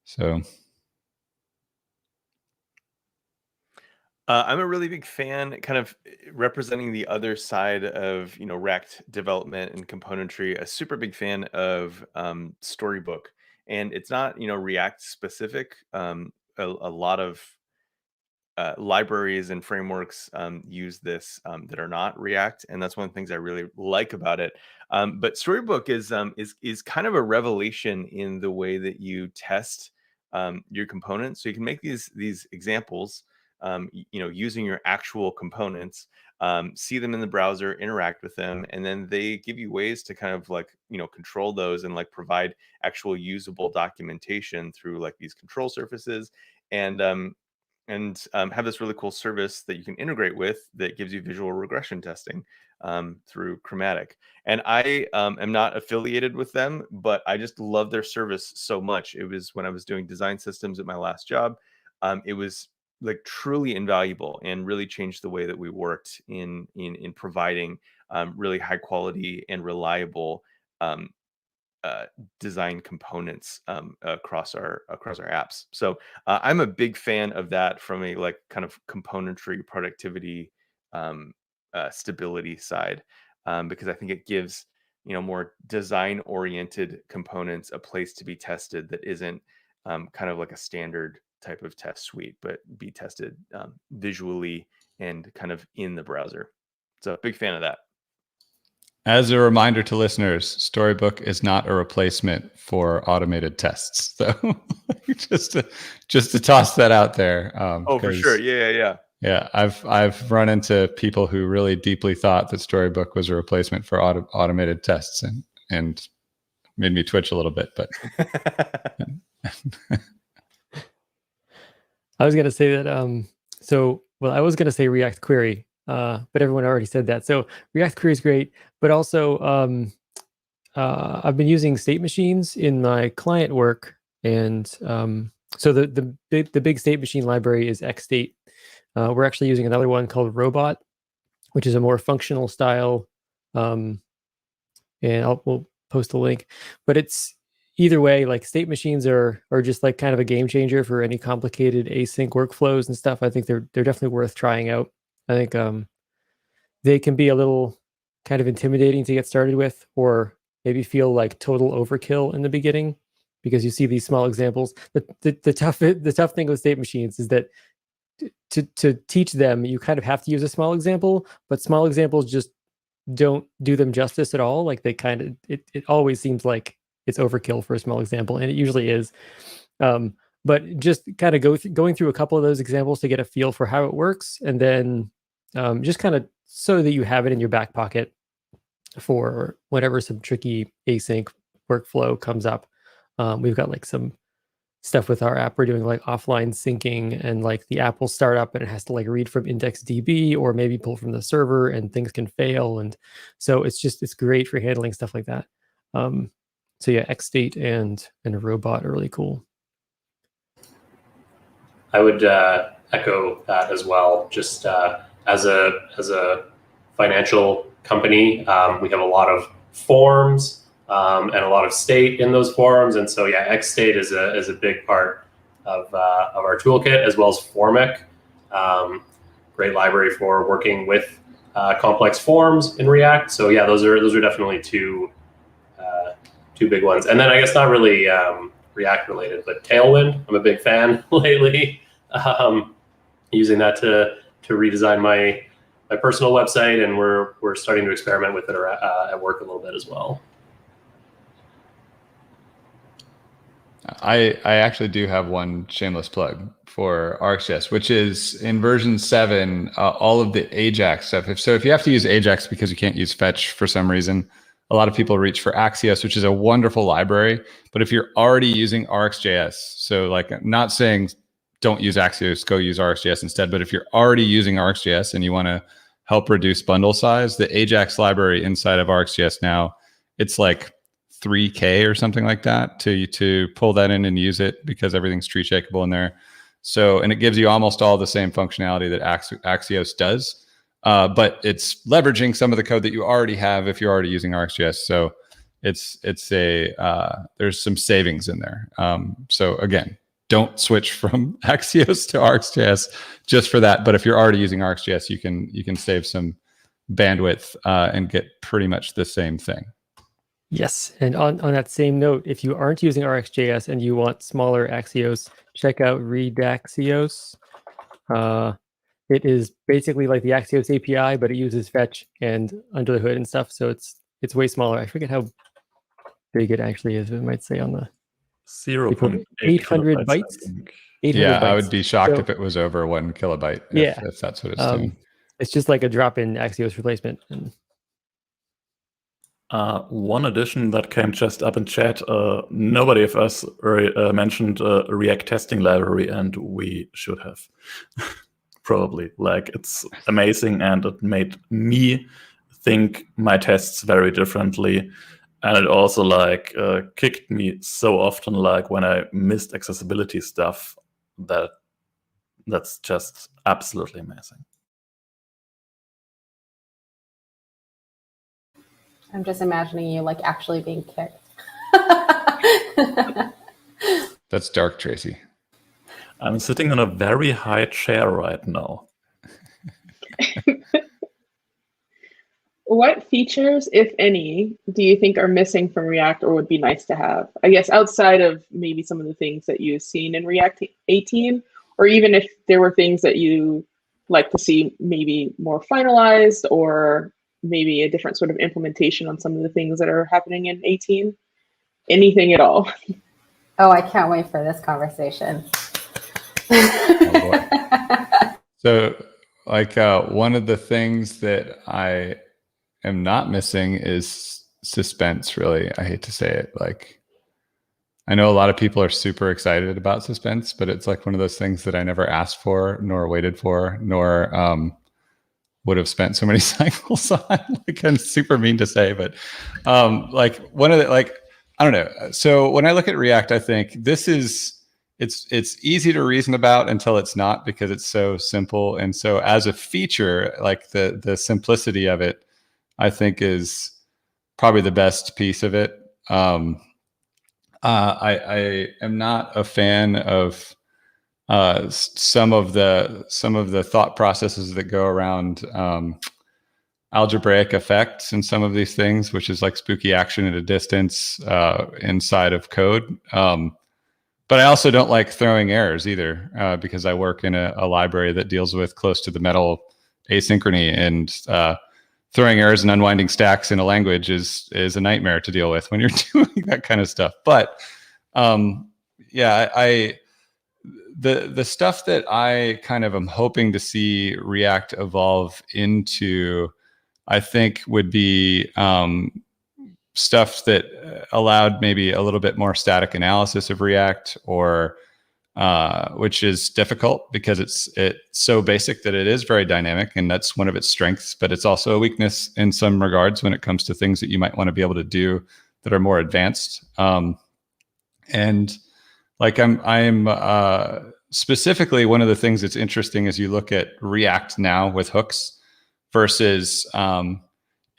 So I'm a really big fan, kind of representing the other side of React development and componentry. A super big fan of Storybook, and it's not React specific. A lot of libraries and frameworks use this that are not React, and that's one of the things I really like about it. But Storybook is kind of a revelation in the way that you test your components. So you can make these examples, using your actual components, see them in the browser, interact with them, and then they give you ways to kind of like control those and like provide actual usable documentation through like these control surfaces. And have this really cool service that you can integrate with that gives you visual regression testing through Chromatic. And I am not affiliated with them, but I just love their service so much. It was when I was doing design systems at my last job. It was like truly invaluable and really changed the way that we worked in providing really high quality and reliable design components across our apps. So I'm a big fan of that from a like kind of componentry productivity stability side, because I think it gives more design oriented components a place to be tested that isn't kind of like a standard type of test suite, but be tested visually and kind of in the browser. So big fan of that. As a reminder to listeners, Storybook is not a replacement for automated tests. So just to toss that out there. For sure. Yeah. Yeah, I've run into people who really deeply thought that Storybook was a replacement for automated tests, and made me twitch a little bit. But I was gonna say that. I was gonna say React Query. But everyone already said that. So React Query is great, but also I've been using state machines in my client work, and so the big state machine library is XState. We're actually using another one called Robot, which is a more functional style, and we'll post a link. But it's either way, like state machines are just like kind of a game changer for any complicated async workflows and stuff. I think they're definitely worth trying out. I think they can be a little kind of intimidating to get started with, or maybe feel like total overkill in the beginning because you see these small examples. The tough thing with state machines is that to teach them, you kind of have to use a small example, but small examples just don't do them justice at all. Like they kind of it always seems like it's overkill for a small example, and it usually is. But just kind of going through a couple of those examples to get a feel for how it works, and then just kind of so that you have it in your back pocket for whenever some tricky async workflow comes up. We've got like some stuff with our app. We're doing like offline syncing, and like the app will start up and it has to like read from IndexedDB or maybe pull from the server, and things can fail. And so it's great for handling stuff like that. So yeah, XState and a Robot are really cool. I would echo that as well. Just as a financial company, we have a lot of forms and a lot of state in those forms, and so yeah, XState is a big part of our toolkit, as well as Formic, great library for working with complex forms in React. So yeah, those are definitely two big ones. And then I guess not really React related, but Tailwind, I'm a big fan lately. Using that to redesign my personal website, and we're starting to experiment with it at work a little bit as well. I actually do have one shameless plug for RxJS, which is in version 7, all of the Ajax stuff. If you have to use Ajax because you can't use fetch for some reason, a lot of people reach for Axios, which is a wonderful library. But if you're already using RxJS, so like I'm not saying don't use Axios, go use RxJS instead. But if you're already using RxJS and you want to help reduce bundle size, the Ajax library inside of RxJS now, it's like 3K or something like that to pull that in and use it, because everything's tree shakeable in there. So, and it gives you almost all the same functionality that Axios does, but it's leveraging some of the code that you already have if you're already using RxJS. So there's some savings in there. So again, don't switch from Axios to RxJS just for that. But if you're already using RxJS, you can save some bandwidth and get pretty much the same thing. Yes, and on that same note, if you aren't using RxJS and you want smaller Axios, check out Redaxios. It is basically like the Axios API, but it uses fetch and under the hood and stuff, so it's way smaller. I forget how big it actually is. It might say on the 0.8 800 kilobytes, I bytes. think. 800 Yeah, bytes. I would be shocked So- if it was over 1 kilobyte. Yeah. If that's what it's doing. It's just like a drop-in Axios replacement. And One addition that came just up in chat, nobody of us mentioned a React testing library, and we should have. Probably. Like, it's amazing, and it made me think my tests very differently. And it also like kicked me so often, like when I missed accessibility stuff, that's just absolutely amazing. I'm just imagining you like actually being kicked. That's dark, Tracy. I'm sitting on a very high chair right now. What features, if any, do you think are missing from React or would be nice to have? I guess outside of maybe some of the things that you've seen in React 18, or even if there were things that you like to see maybe more finalized, or maybe a different sort of implementation on some of the things that are happening in 18? Anything at all? Oh, I can't wait for this conversation. So, like, one of the things that I am not missing is suspense, really. I hate to say it. Like, I know a lot of people are super excited about suspense, but it's like one of those things that I never asked for, nor waited for, nor would have spent so many cycles on. Like, I'm super mean to say, but like one of the, like, I don't know. So when I look at React, I think this is, it's easy to reason about until it's not, because it's so simple. And so as a feature, like the simplicity of it, I think is probably the best piece of it. I am not a fan of some of the thought processes that go around algebraic effects and some of these things, which is like spooky action at a distance inside of code. But I also don't like throwing errors either, because I work in a library that deals with close to the metal asynchrony, and throwing errors and unwinding stacks in a language is a nightmare to deal with when you're doing that kind of stuff. But yeah, the stuff that I kind of am hoping to see React evolve into, I think, would be stuff that allowed maybe a little bit more static analysis of React, or which is difficult because it's so basic that it is very dynamic, and that's one of its strengths, but it's also a weakness in some regards when it comes to things that you might want to be able to do that are more advanced. And like I'm specifically, one of the things that's interesting is you look at React now with hooks versus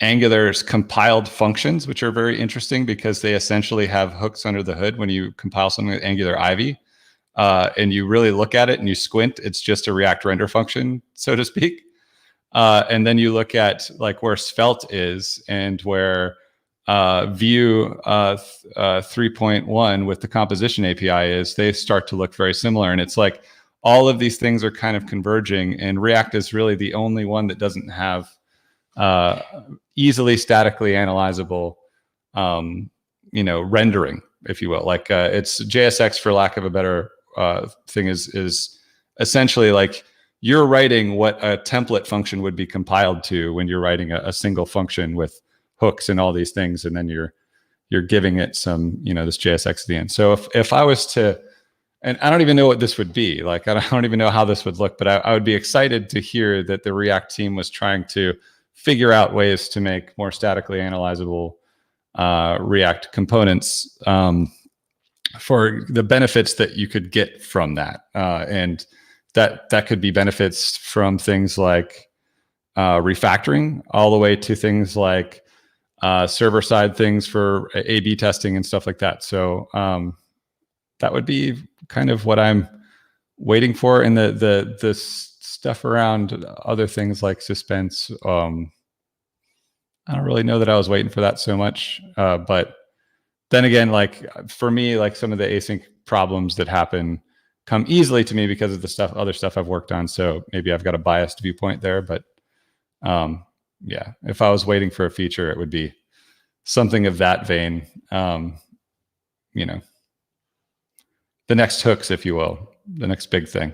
Angular's compiled functions, which are very interesting because they essentially have hooks under the hood when you compile something with Angular Ivy. And you really look at it and you squint, it's just a React render function, so to speak. And then you look at like where Svelte is and where Vue 3.1 with the composition API is, they start to look very similar. And it's like all of these things are kind of converging, and React is really the only one that doesn't have easily statically analyzable, rendering, if you will. Like it's JSX, for lack of a better thing, is essentially like you're writing what a template function would be compiled to when you're writing a single function with hooks and all these things, and then you're giving it some, this JSX at the end. So if I was to, and I don't even know what this would be, like I don't even know how this would look, but I would be excited to hear that the React team was trying to figure out ways to make more statically analyzable React components for the benefits that you could get from that. And that could be benefits from things like refactoring, all the way to things like server-side things for A/B testing and stuff like that. So that would be kind of what I'm waiting for. And the stuff around other things like suspense, I don't really know that I was waiting for that so much. But then again, like for me, like some of the async problems that happen come easily to me because of the other stuff I've worked on. So maybe I've got a biased viewpoint there, but yeah, if I was waiting for a feature, it would be something of that vein. You know, the next hooks, if you will, the next big thing.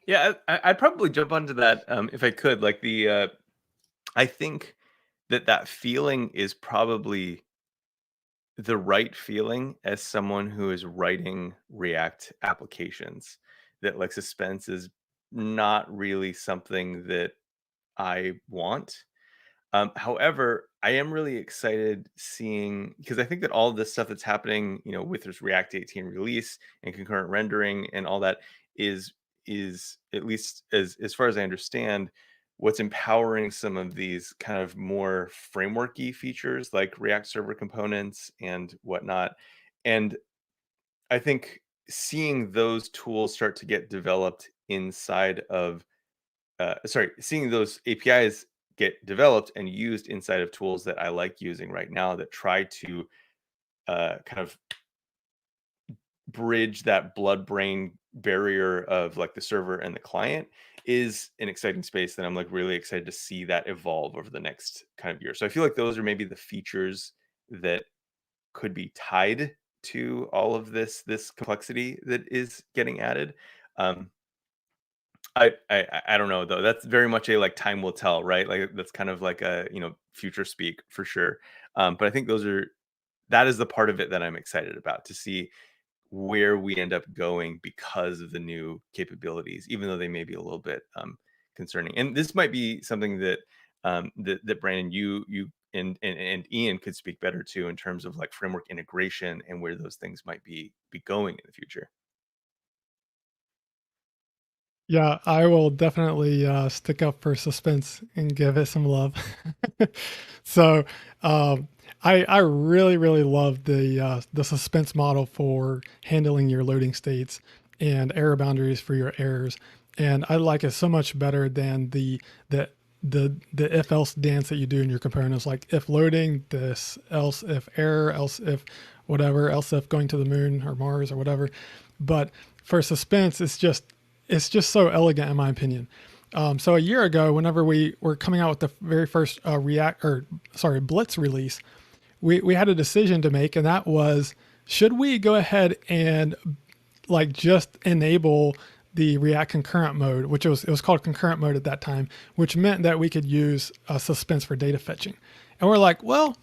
Yeah, I'd probably jump onto that if I could. Like I think that feeling is probably the right feeling as someone who is writing React applications. That like suspense is not really something that I want. However, I am really excited seeing, because I think that all of this stuff that's happening, you know, with this React 18 release and concurrent rendering and all that is at least as far as I understand, what's empowering some of these kind of more frameworky features like React server components and whatnot. And I think seeing those tools start to get developed inside of seeing those APIs get developed and used inside of tools that I like using right now that try to kind of bridge that blood-brain barrier of like the server and the client is an exciting space that I'm like really excited to see that evolve over the next kind of year. So I feel like those are maybe the features that could be tied to all of this complexity that is getting added. I don't know though. That's very much a like time will tell, right? Like that's kind of like a, you know, future speak for sure. But I think that is the part of it that I'm excited about, to see where we end up going because of the new capabilities, even though they may be a little bit concerning. And this might be something that that Brandon, you and Ian could speak better to in terms of like framework integration and where those things might be going in the future. Yeah, I will definitely stick up for suspense and give it some love. So I really love the suspense model for handling your loading states and error boundaries for your errors, and I like it so much better than the if else dance that you do in your components, like if loading, this, else if error, else if whatever, else if going to the moon or Mars or whatever. But for suspense, it's just so elegant in my opinion. So a year ago, whenever we were coming out with the very first Blitz release, we had a decision to make, and that was, should we go ahead and like just enable the React concurrent mode, which it was called concurrent mode at that time, which meant that we could use suspense for data fetching. And we're like, well,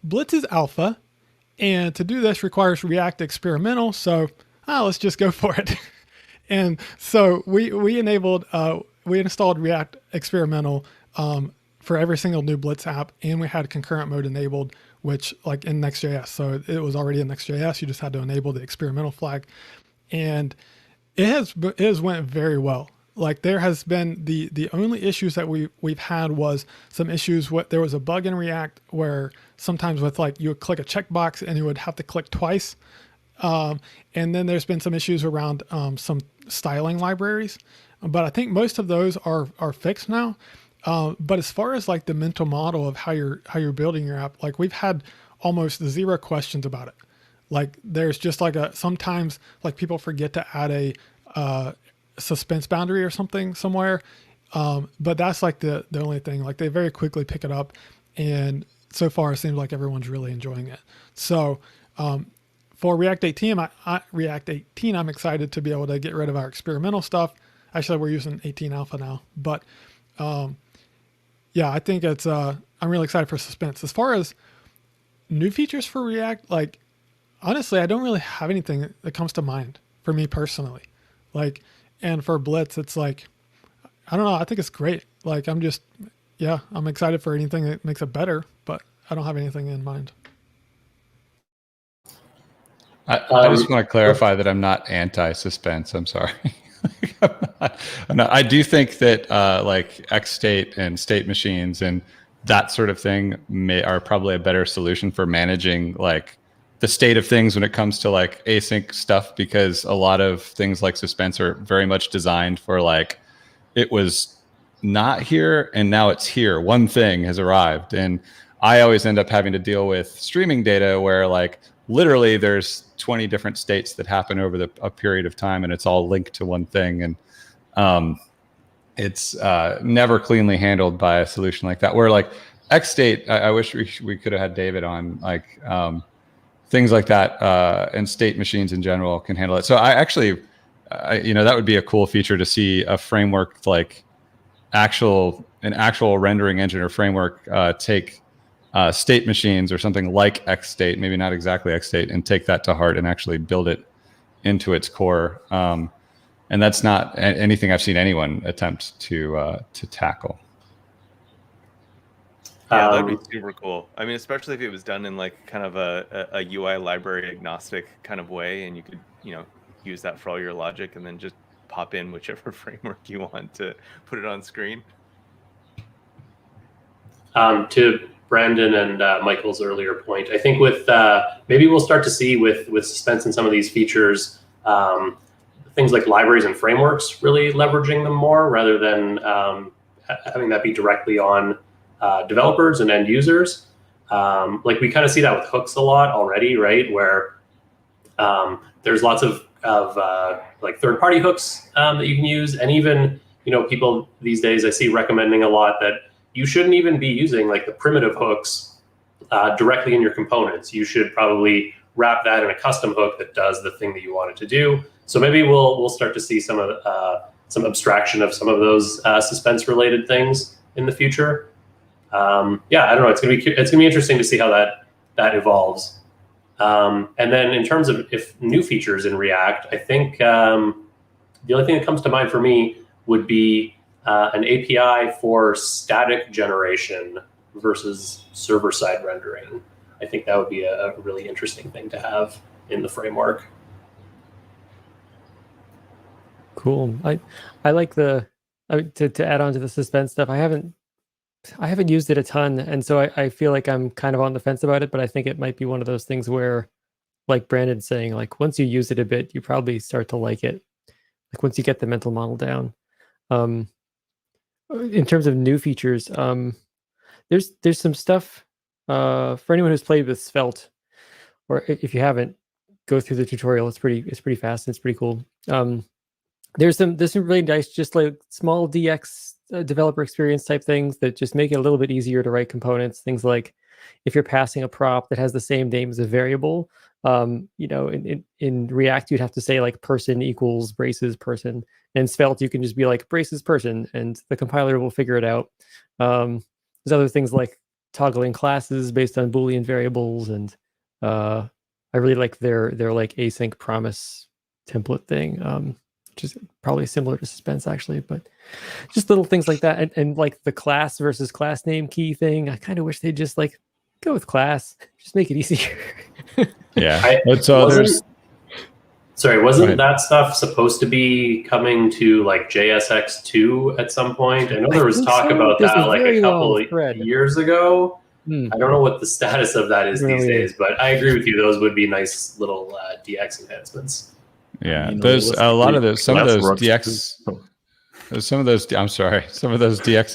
Blitz is alpha, and to do this requires React experimental, so let's just go for it. And so we installed React experimental for every single new Blitz app, and we had concurrent mode enabled, which like in Next.js. So it was already in Next.js. You just had to enable the experimental flag, and it has went very well. Like there has been the only issues that we've had was some issues. There was a bug in React where sometimes with like you would click a checkbox and you would have to click twice. And then there's been some issues around some styling libraries, but I think most of those are fixed now. But as far as like the mental model of how you're building your app, like we've had almost zero questions about it. Like there's just like sometimes like people forget to add a suspense boundary or something somewhere. But that's like the only thing. Like they very quickly pick it up, and so far it seems like everyone's really enjoying it. So for React 18, I'm excited to be able to get rid of our experimental stuff. Actually, we're using 18 alpha now, but yeah, I think it's I'm really excited for suspense. As far as new features for React, like honestly, I don't really have anything that comes to mind for me personally. Like, and for Blitz, it's like, I don't know. I think it's great. Like, I'm excited for anything that makes it better, but I don't have anything in mind. I just want to clarify that I'm not anti-suspense. I'm sorry. I'm not. I do think that like X state and state machines and that sort of thing are probably a better solution for managing like the state of things when it comes to like async stuff, because a lot of things like suspense are very much designed for like, it was not here and now it's here. One thing has arrived. And I always end up having to deal with streaming data where like literally there's 20 different states that happen over a period of time, and it's all linked to one thing. And it's never cleanly handled by a solution like that, where like XState, I wish we could have had David on, like things like that, and state machines in general can handle it. So I actually, that would be a cool feature to see a framework like an actual rendering engine or framework take state machines or something like XState, maybe not exactly XState, and take that to heart and actually build it into its core. And that's not anything I've seen anyone attempt to tackle. Yeah, that'd be super cool. I mean, especially if it was done in like kind of a UI library agnostic kind of way, and you could, use that for all your logic and then just pop in whichever framework you want to put it on screen. To Brandon and Michael's earlier point, I think with maybe we'll start to see with suspense and some of these features, things like libraries and frameworks really leveraging them more rather than having that be directly on developers and end users. Like we kind of see that with hooks a lot already, right? Where there's lots of like third-party hooks that you can use, and even people these days I see recommending a lot that you shouldn't even be using like the primitive hooks directly in your components. You should probably wrap that in a custom hook that does the thing that you want it to do. So maybe we'll start to see some abstraction of some of those suspense-related things in the future. I don't know. It's gonna be interesting to see how that evolves. And then in terms of if new features in React, I think the only thing that comes to mind for me would be an API for static generation versus server-side rendering. I think that would be a really interesting thing to have in the framework. Cool. I like to add on to the suspense stuff. I haven't used it a ton, and so I feel like I'm kind of on the fence about it, but I think it might be one of those things where, like Brandon's saying, like once you use it a bit, you probably start to like it. Like once you get the mental model down. In terms of new features, there's some stuff for anyone who's played with Svelte, or if you haven't, go through the tutorial. It's pretty fast and it's pretty cool. There's some really nice, just like small DX developer experience type things that just make it a little bit easier to write components. Things like if you're passing a prop that has the same name as a variable, in React you'd have to say like person equals braces person. In Svelte you can just be like braces person, and the compiler will figure it out. There's other things like toggling classes based on Boolean variables, and I really like their like async promise template thing. Which is probably similar to suspense actually, but just little things like that. And like the class versus class name key thing, I kind of wish they'd just like go with class, just make it easier. Yeah. Wasn't that stuff supposed to be coming to like JSX2 at some point? I know there was talk about that like a couple of years ago. I don't know what the status of that is these days, but I agree with you. Those would be nice little DX enhancements. Yeah, there's a lot of those. Some of those DX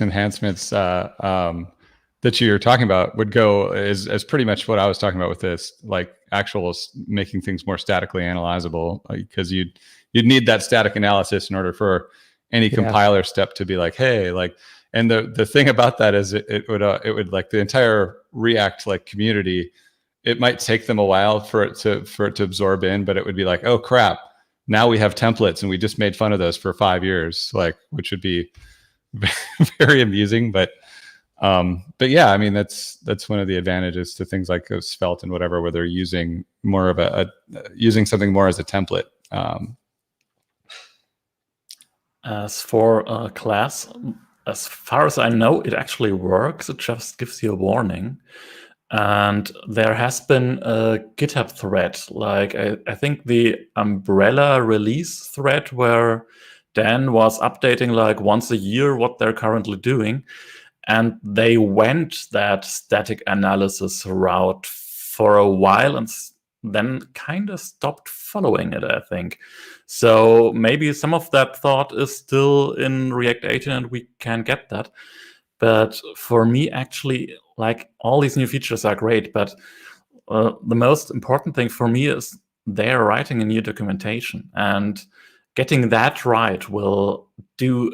enhancements that you're talking about would go as pretty much what I was talking about with this, like actual making things more statically analyzable, because you'd need that static analysis in order for any compiler step to be like, hey, like. And the thing about that is it would like the entire React like community, it might take them a while for it to absorb in, but it would be like, oh crap, now we have templates and we just made fun of those for 5 years, like, which would be very amusing. But yeah, I mean that's one of the advantages to things like Svelte and whatever, where they're using more of using something more as a template. As for a class, as far as I know, it actually works. It just gives you a warning. And there has been a GitHub thread, like I think the umbrella release thread, where Dan was updating like once a year what they're currently doing. And they went that static analysis route for a while, and then kind of stopped following it, I think. So maybe some of that thought is still in React 18 and we can get that. But for me, actually, like, all these new features are great, but the most important thing for me is they're writing a new documentation, and getting that right will do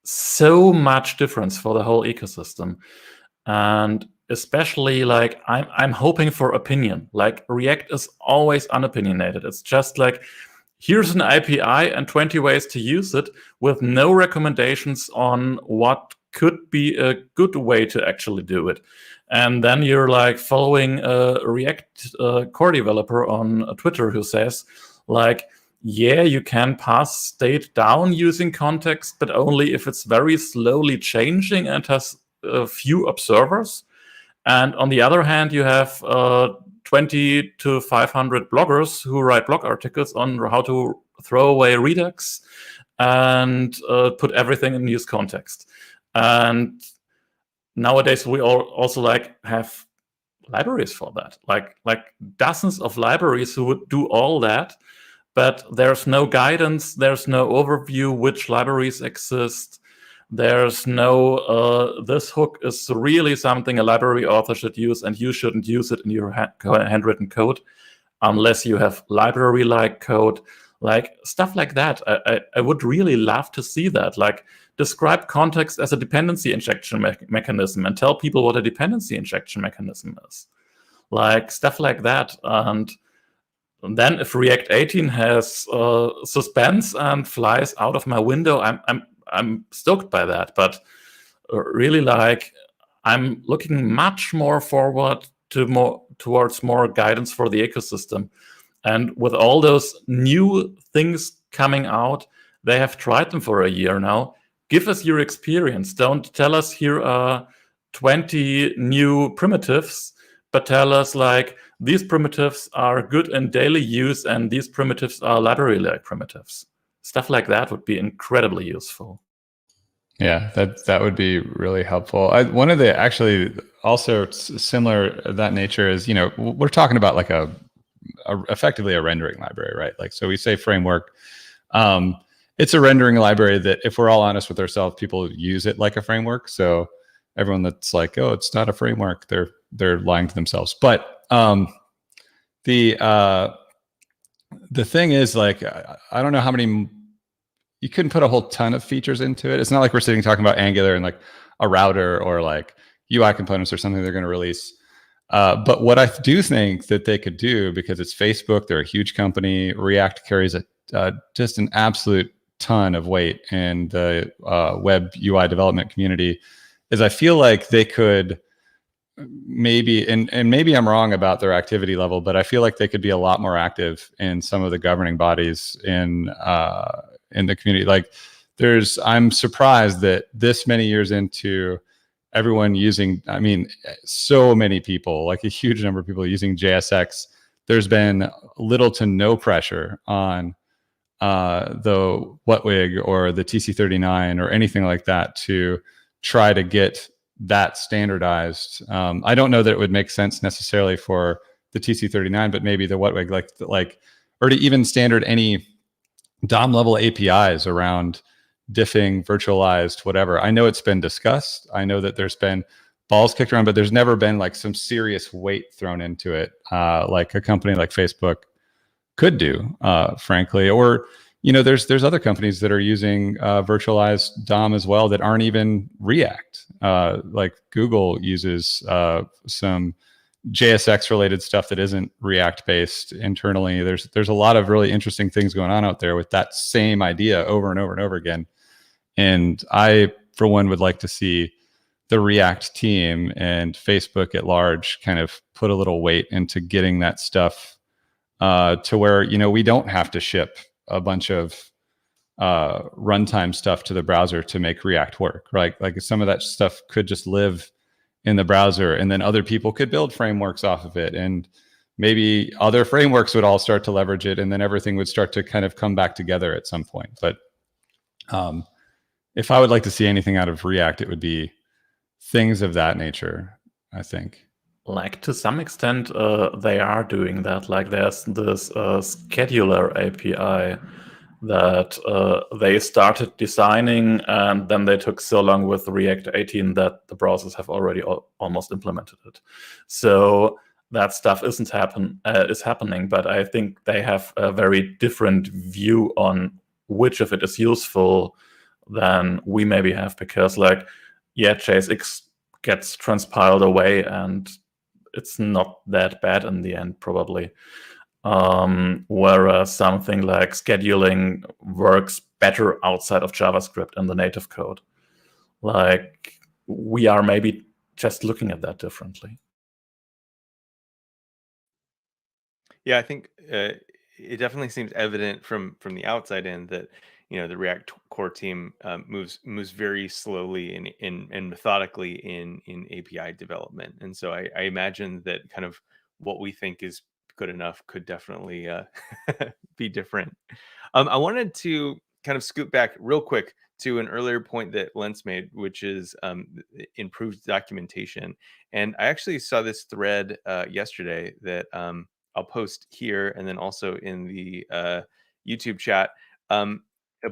so much difference for the whole ecosystem. And especially, like, I'm hoping for opinion. Like, React is always unopinionated. It's just like, here's an API and 20 ways to use it, with no recommendations on what could be a good way to actually do it. And then you're like following a React core developer on Twitter who says, like, yeah, you can pass state down using context, but only if it's very slowly changing and has a few observers. And on the other hand, you have 20 to 500 bloggers who write blog articles on how to throw away Redux and put everything in use context. And nowadays we all also like have libraries for that, like dozens of libraries who would do all that, but there's no guidance, there's no overview which libraries exist. There's no, this hook is really something a library author should use, and you shouldn't use it in your handwritten code unless you have library-like code, like stuff like that. I would really love to see that. Like, describe context as a dependency injection mechanism and tell people what a dependency injection mechanism is. Like, stuff like that. And then if React 18 has suspense and flies out of my window, I'm stoked by that. But really, like, I'm looking much more forward to towards more guidance for the ecosystem. And with all those new things coming out, they have tried them for a year now. Give us your experience. Don't tell us here are 20 new primitives, but tell us, like, these primitives are good in daily use and these primitives are library-like primitives. Stuff like that would be incredibly useful. Yeah, that would be really helpful. One of the actually also similar that nature is, we're talking about like effectively a rendering library, right? Like, so we say framework. It's a rendering library that, if we're all honest with ourselves, people use it like a framework. So everyone that's like, oh, it's not a framework, they're lying to themselves. But the thing is, like, I don't know how many. You couldn't put a whole ton of features into it. It's not like we're sitting talking about Angular and like a router or like UI components or something they're going to release. But what I do think that they could do, because it's Facebook, they're a huge company, React carries just an absolute ton of weight in the web UI development community, is I feel like they could maybe, and maybe I'm wrong about their activity level, but I feel like they could be a lot more active in some of the governing bodies in the community. Like, I'm surprised that this many years into everyone using, I mean, so many people, like a huge number of people using JSX, there's been little to no pressure on the WhatWig or the TC39 or anything like that to try to get that standardized. I don't know that it would make sense necessarily for the TC39, but maybe the WhatWig, like, or to even standard any DOM level APIs around diffing, virtualized, whatever. I know it's been discussed. I know that there's been balls kicked around, but there's never been like some serious weight thrown into it, like a company like Facebook could do, frankly. Or, there's other companies that are using virtualized DOM as well that aren't even React. Like Google uses some JSX related stuff that isn't React based internally. There's a lot of really interesting things going on out there with that same idea over and over and over again. And I, for one, would like to see the React team and Facebook at large kind of put a little weight into getting that stuff to where, we don't have to ship a bunch of runtime stuff to the browser to make React work, right? Like some of that stuff could just live in the browser, and then other people could build frameworks off of it, and maybe other frameworks would all start to leverage it, and then everything would start to kind of come back together at some point. But if I would like to see anything out of React, it would be things of that nature, I think. Like to some extent, they are doing that. Like there's this scheduler API that they started designing, and then they took so long with React 18 that the browsers have already almost implemented it. So that stuff is happening, but I think they have a very different view on which of it is useful than we maybe have, because like, yeah, JSX gets transpiled away and it's not that bad in the end, probably. Whereas something like scheduling works better outside of JavaScript and the native code. Like, we are maybe just looking at that differently. Yeah, I think it definitely seems evident from the outside in that the React core team moves very slowly and methodically in API development, and so I imagine that kind of what we think is good enough could definitely be different. I wanted to kind of scoot back real quick to an earlier point that Lens made, which is improved documentation. And I actually saw this thread yesterday that I'll post here and then also in the YouTube chat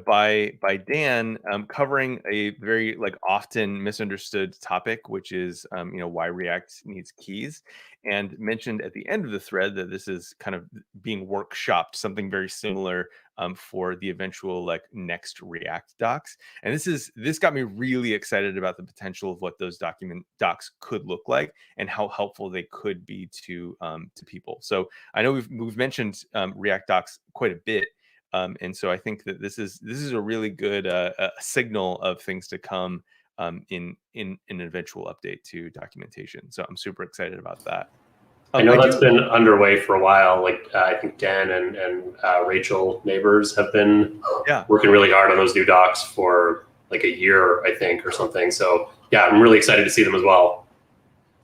by Dan, covering a very like often misunderstood topic, which is why React needs keys, and mentioned at the end of the thread that this is kind of being workshopped, something very similar for the eventual like next React docs. And this got me really excited about the potential of what those docs could look like and how helpful they could be to people. So I know we've mentioned React docs quite a bit. And so I think that this is a really good signal of things to come in an eventual update to documentation. So I'm super excited about that. I know that's been underway for a while. Like I think Dan and Rachel Neighbors have been working really hard on those new docs for like a year, I think, or something. So yeah, I'm really excited to see them as well.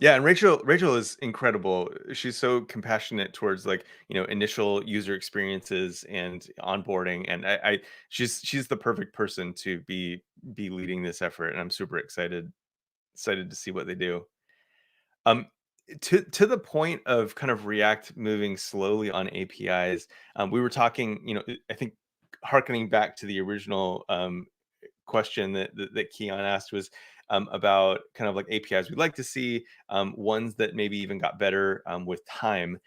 Yeah, and Rachel is incredible. She's so compassionate towards like initial user experiences and onboarding, and she's the perfect person to be leading this effort, and I'm super excited to see what they do. To the point of kind of React moving slowly on APIs, we were talking, I think harkening back to the original question that Keon asked was about kind of like APIs we'd like to see, ones that maybe even got better with time.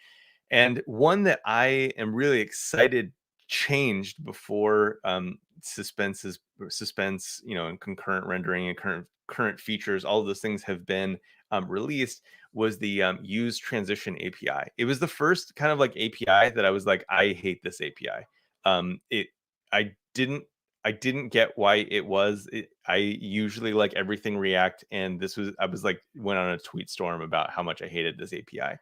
And one that I am really excited changed before suspense, and concurrent rendering and current features, all of those things have been released, was the use transition API. It was the first kind of like API that I was like, I hate this API. I didn't get why it was. I usually like everything React, and I was like, went on a tweet storm about how much I hated this API.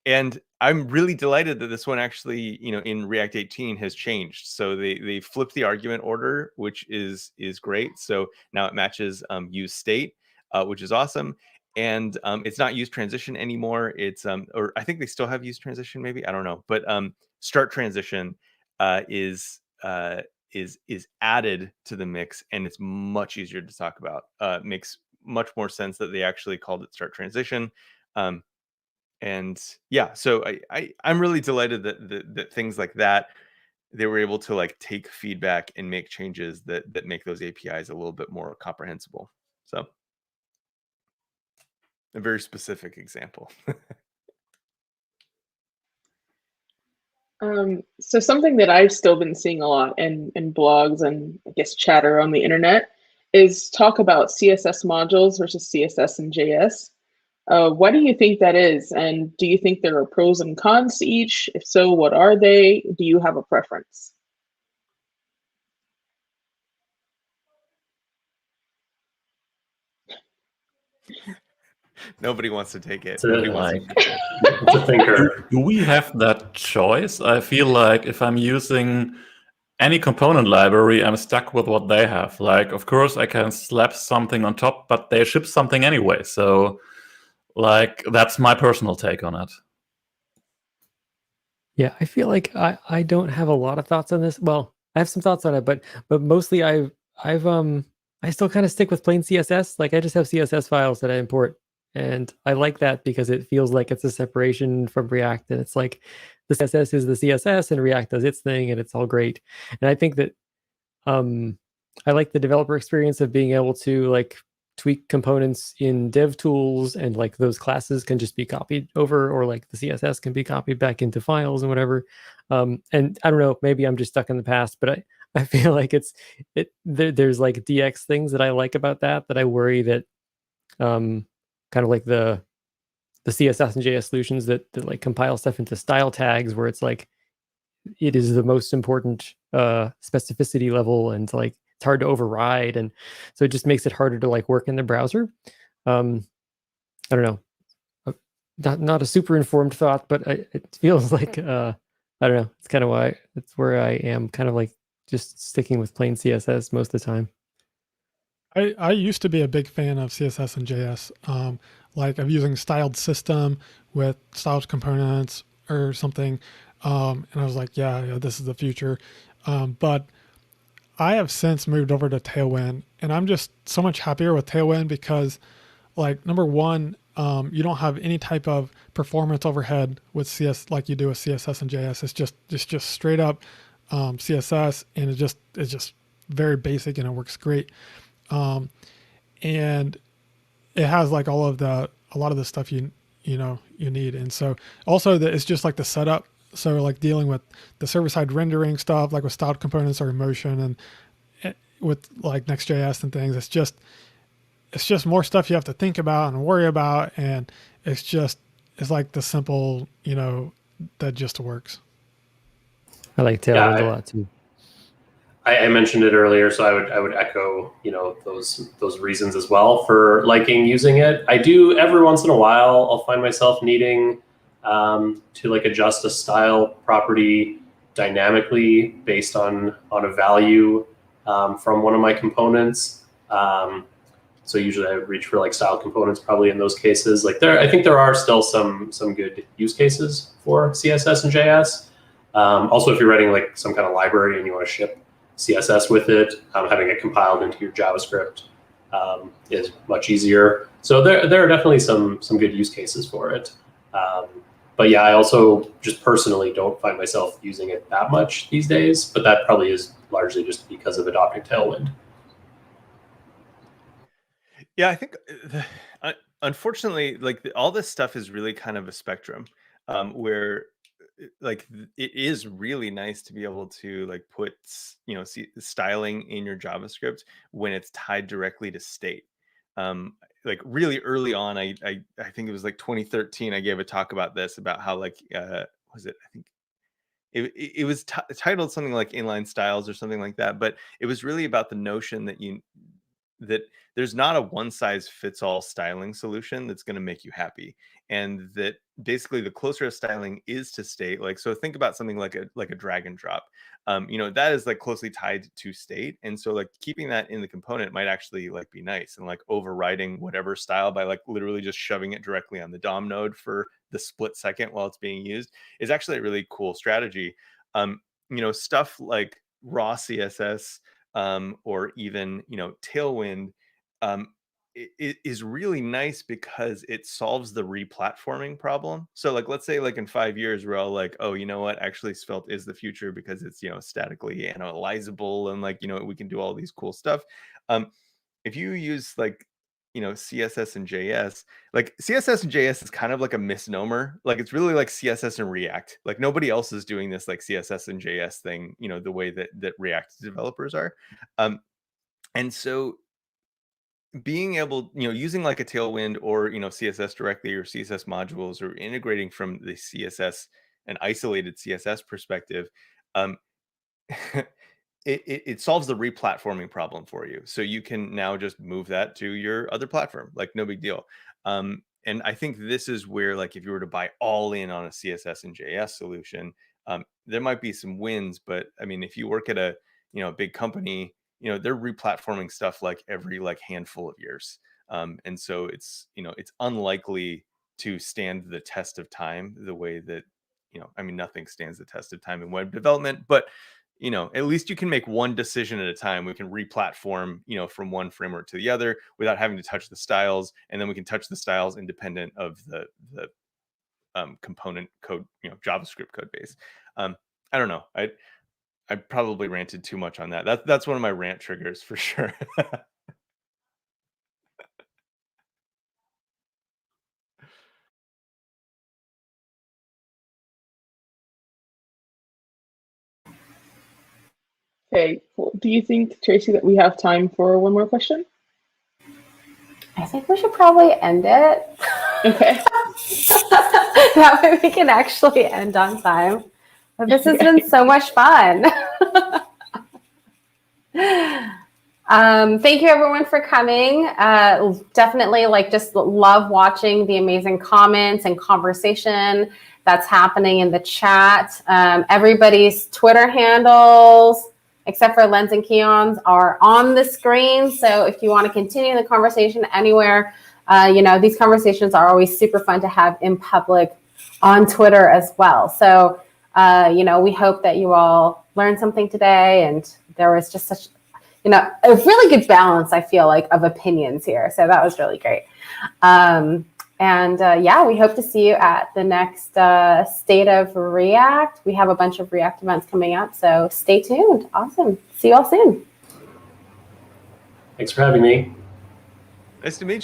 And I'm really delighted that this one actually, in React 18 has changed. So they flipped the argument order, which is great. So now it matches use state, which is awesome. And it's not use transition anymore. It's or I think they still have use transition, maybe, I don't know. But start transition is added to the mix, and it's much easier to talk about. Makes much more sense that they actually called it start transition. And yeah, so I'm really delighted that things like that, they were able to like take feedback and make changes that make those APIs a little bit more comprehensible. So a very specific example. So something that I've still been seeing a lot in blogs and I guess chatter on the internet is talk about CSS modules versus CSS and JS. What do you think that is? And do you think there are pros and cons to each? If so, what are they? Do you have a preference? Nobody wants to take it. It's a thinker. Do we have that choice? I feel like if I'm using any component library, I'm stuck with what they have. Like, of course, I can slap something on top, but they ship something anyway. So, like, that's my personal take on it. Yeah, I feel like I don't have a lot of thoughts on this. Well, I have some thoughts on it, but mostly I still kind of stick with plain CSS. Like I just have CSS files that I import, And I like that because it feels like it's a separation from React, and it's like the CSS is the CSS and React does its thing, and it's all great. And I think that I like the developer experience of being able to like tweak components in dev tools, and like those classes can just be copied over, or like the CSS can be copied back into files and whatever. And I don't know, maybe I'm just stuck in the past, but I feel like there's like DX things that I like about that I worry that kind of like the CSS and JS solutions that like compile stuff into style tags, where it's like it is the most important specificity level, and like it's hard to override, and so it just makes it harder to like work in the browser. I don't know, not a super informed thought, but it feels like I don't know, it's kind of why it's where I am, kind of like just sticking with plain CSS most of the time. I used to be a big fan of CSS and JS. Like I'm using styled system with styled components or something. And I was like, yeah, this is the future. But I have since moved over to Tailwind, and I'm just so much happier with Tailwind because, like, number one, you don't have any type of performance overhead with CS like you do with CSS and JS. It's just straight up CSS, and it's just very basic, and it works great. And it has like a lot of the stuff you need. And so also it's just like the setup. So like dealing with the server side rendering stuff, like with styled components or emotion, and with like Next.js and things, it's just more stuff you have to think about and worry about. And it's like the simple, that just works. I like Tailwind a lot too. I mentioned it earlier, so I would echo those reasons as well for liking using it. I do every once in a while I'll find myself needing to like adjust a style property dynamically based on a value from one of my components. So usually I reach for like style components probably in those cases. Like I think there are still some good use cases for CSS and JS. Also, if you're writing like some kind of library and you want to ship CSS with it, having it compiled into your JavaScript is much easier. So there are definitely some good use cases for it. But yeah, I also just personally don't find myself using it that much these days, but that probably is largely just because of adopting Tailwind. Yeah, I think unfortunately, like all this stuff is really kind of a spectrum, where like it is really nice to be able to like put styling in your JavaScript when it's tied directly to state. Like really early on, I think it was like 2013. I gave a talk about this, about how like was it? I think it was titled something like inline styles or something like that, but it was really about the notion that there's not a one size fits all styling solution that's going to make you happy, and that basically the closer a styling is to state, like, so think about something like a drag and drop, that is like closely tied to state, and so like keeping that in the component might actually like be nice, and like overriding whatever style by like literally just shoving it directly on the DOM node for the split second while it's being used is actually a really cool strategy. Stuff like raw CSS, or even Tailwind, it is really nice because it solves the replatforming problem. So like let's say like in 5 years we're all like, oh, you know what, actually Svelte is the future because it's statically analyzable, and like we can do all these cool stuff. If you use like CSS and JS, like CSS and JS is kind of like a misnomer. Like it's really like CSS and React. Like nobody else is doing this like CSS and JS thing, the way that React developers are. And so being able, using like a Tailwind or CSS directly, or CSS modules, or integrating from the CSS, an isolated CSS perspective, um, it solves the replatforming problem for you. So you can now just move that to your other platform, like no big deal. And I think this is where, like, if you were to buy all in on a CSS and JS solution, there might be some wins. But I mean, if you work at a big company, they're replatforming stuff like every like handful of years, and so it's unlikely to stand the test of time the way that I mean, nothing stands the test of time in web development, but you know, at least you can make one decision at a time. We can re-platform, you know, from one framework to the other without having to touch the styles, and then we can touch the styles independent of the component code, you know, JavaScript code base. I don't know. I probably ranted too much on that. That's one of my rant triggers for sure. Okay, cool. Do you think, Tracy, that we have time for one more question? I think we should probably end it. Okay. That way we can actually end on time. But this has been so much fun. Thank you everyone for coming. Definitely just love watching the amazing comments and conversation that's happening in the chat. Everybody's Twitter handles, except for Lens and Keon's, are on the screen. So if you want to continue the conversation anywhere, you know, these conversations are always super fun to have in public on Twitter as well. So, you know, we hope that you all learned something today, and there was just such, you know, a really good balance, I feel like, of opinions here. So that was really great. Yeah, we hope to see you at the next State of React. We have a bunch of React events coming up, so stay tuned. Awesome. See you all soon. Thanks for having me. Nice to meet you.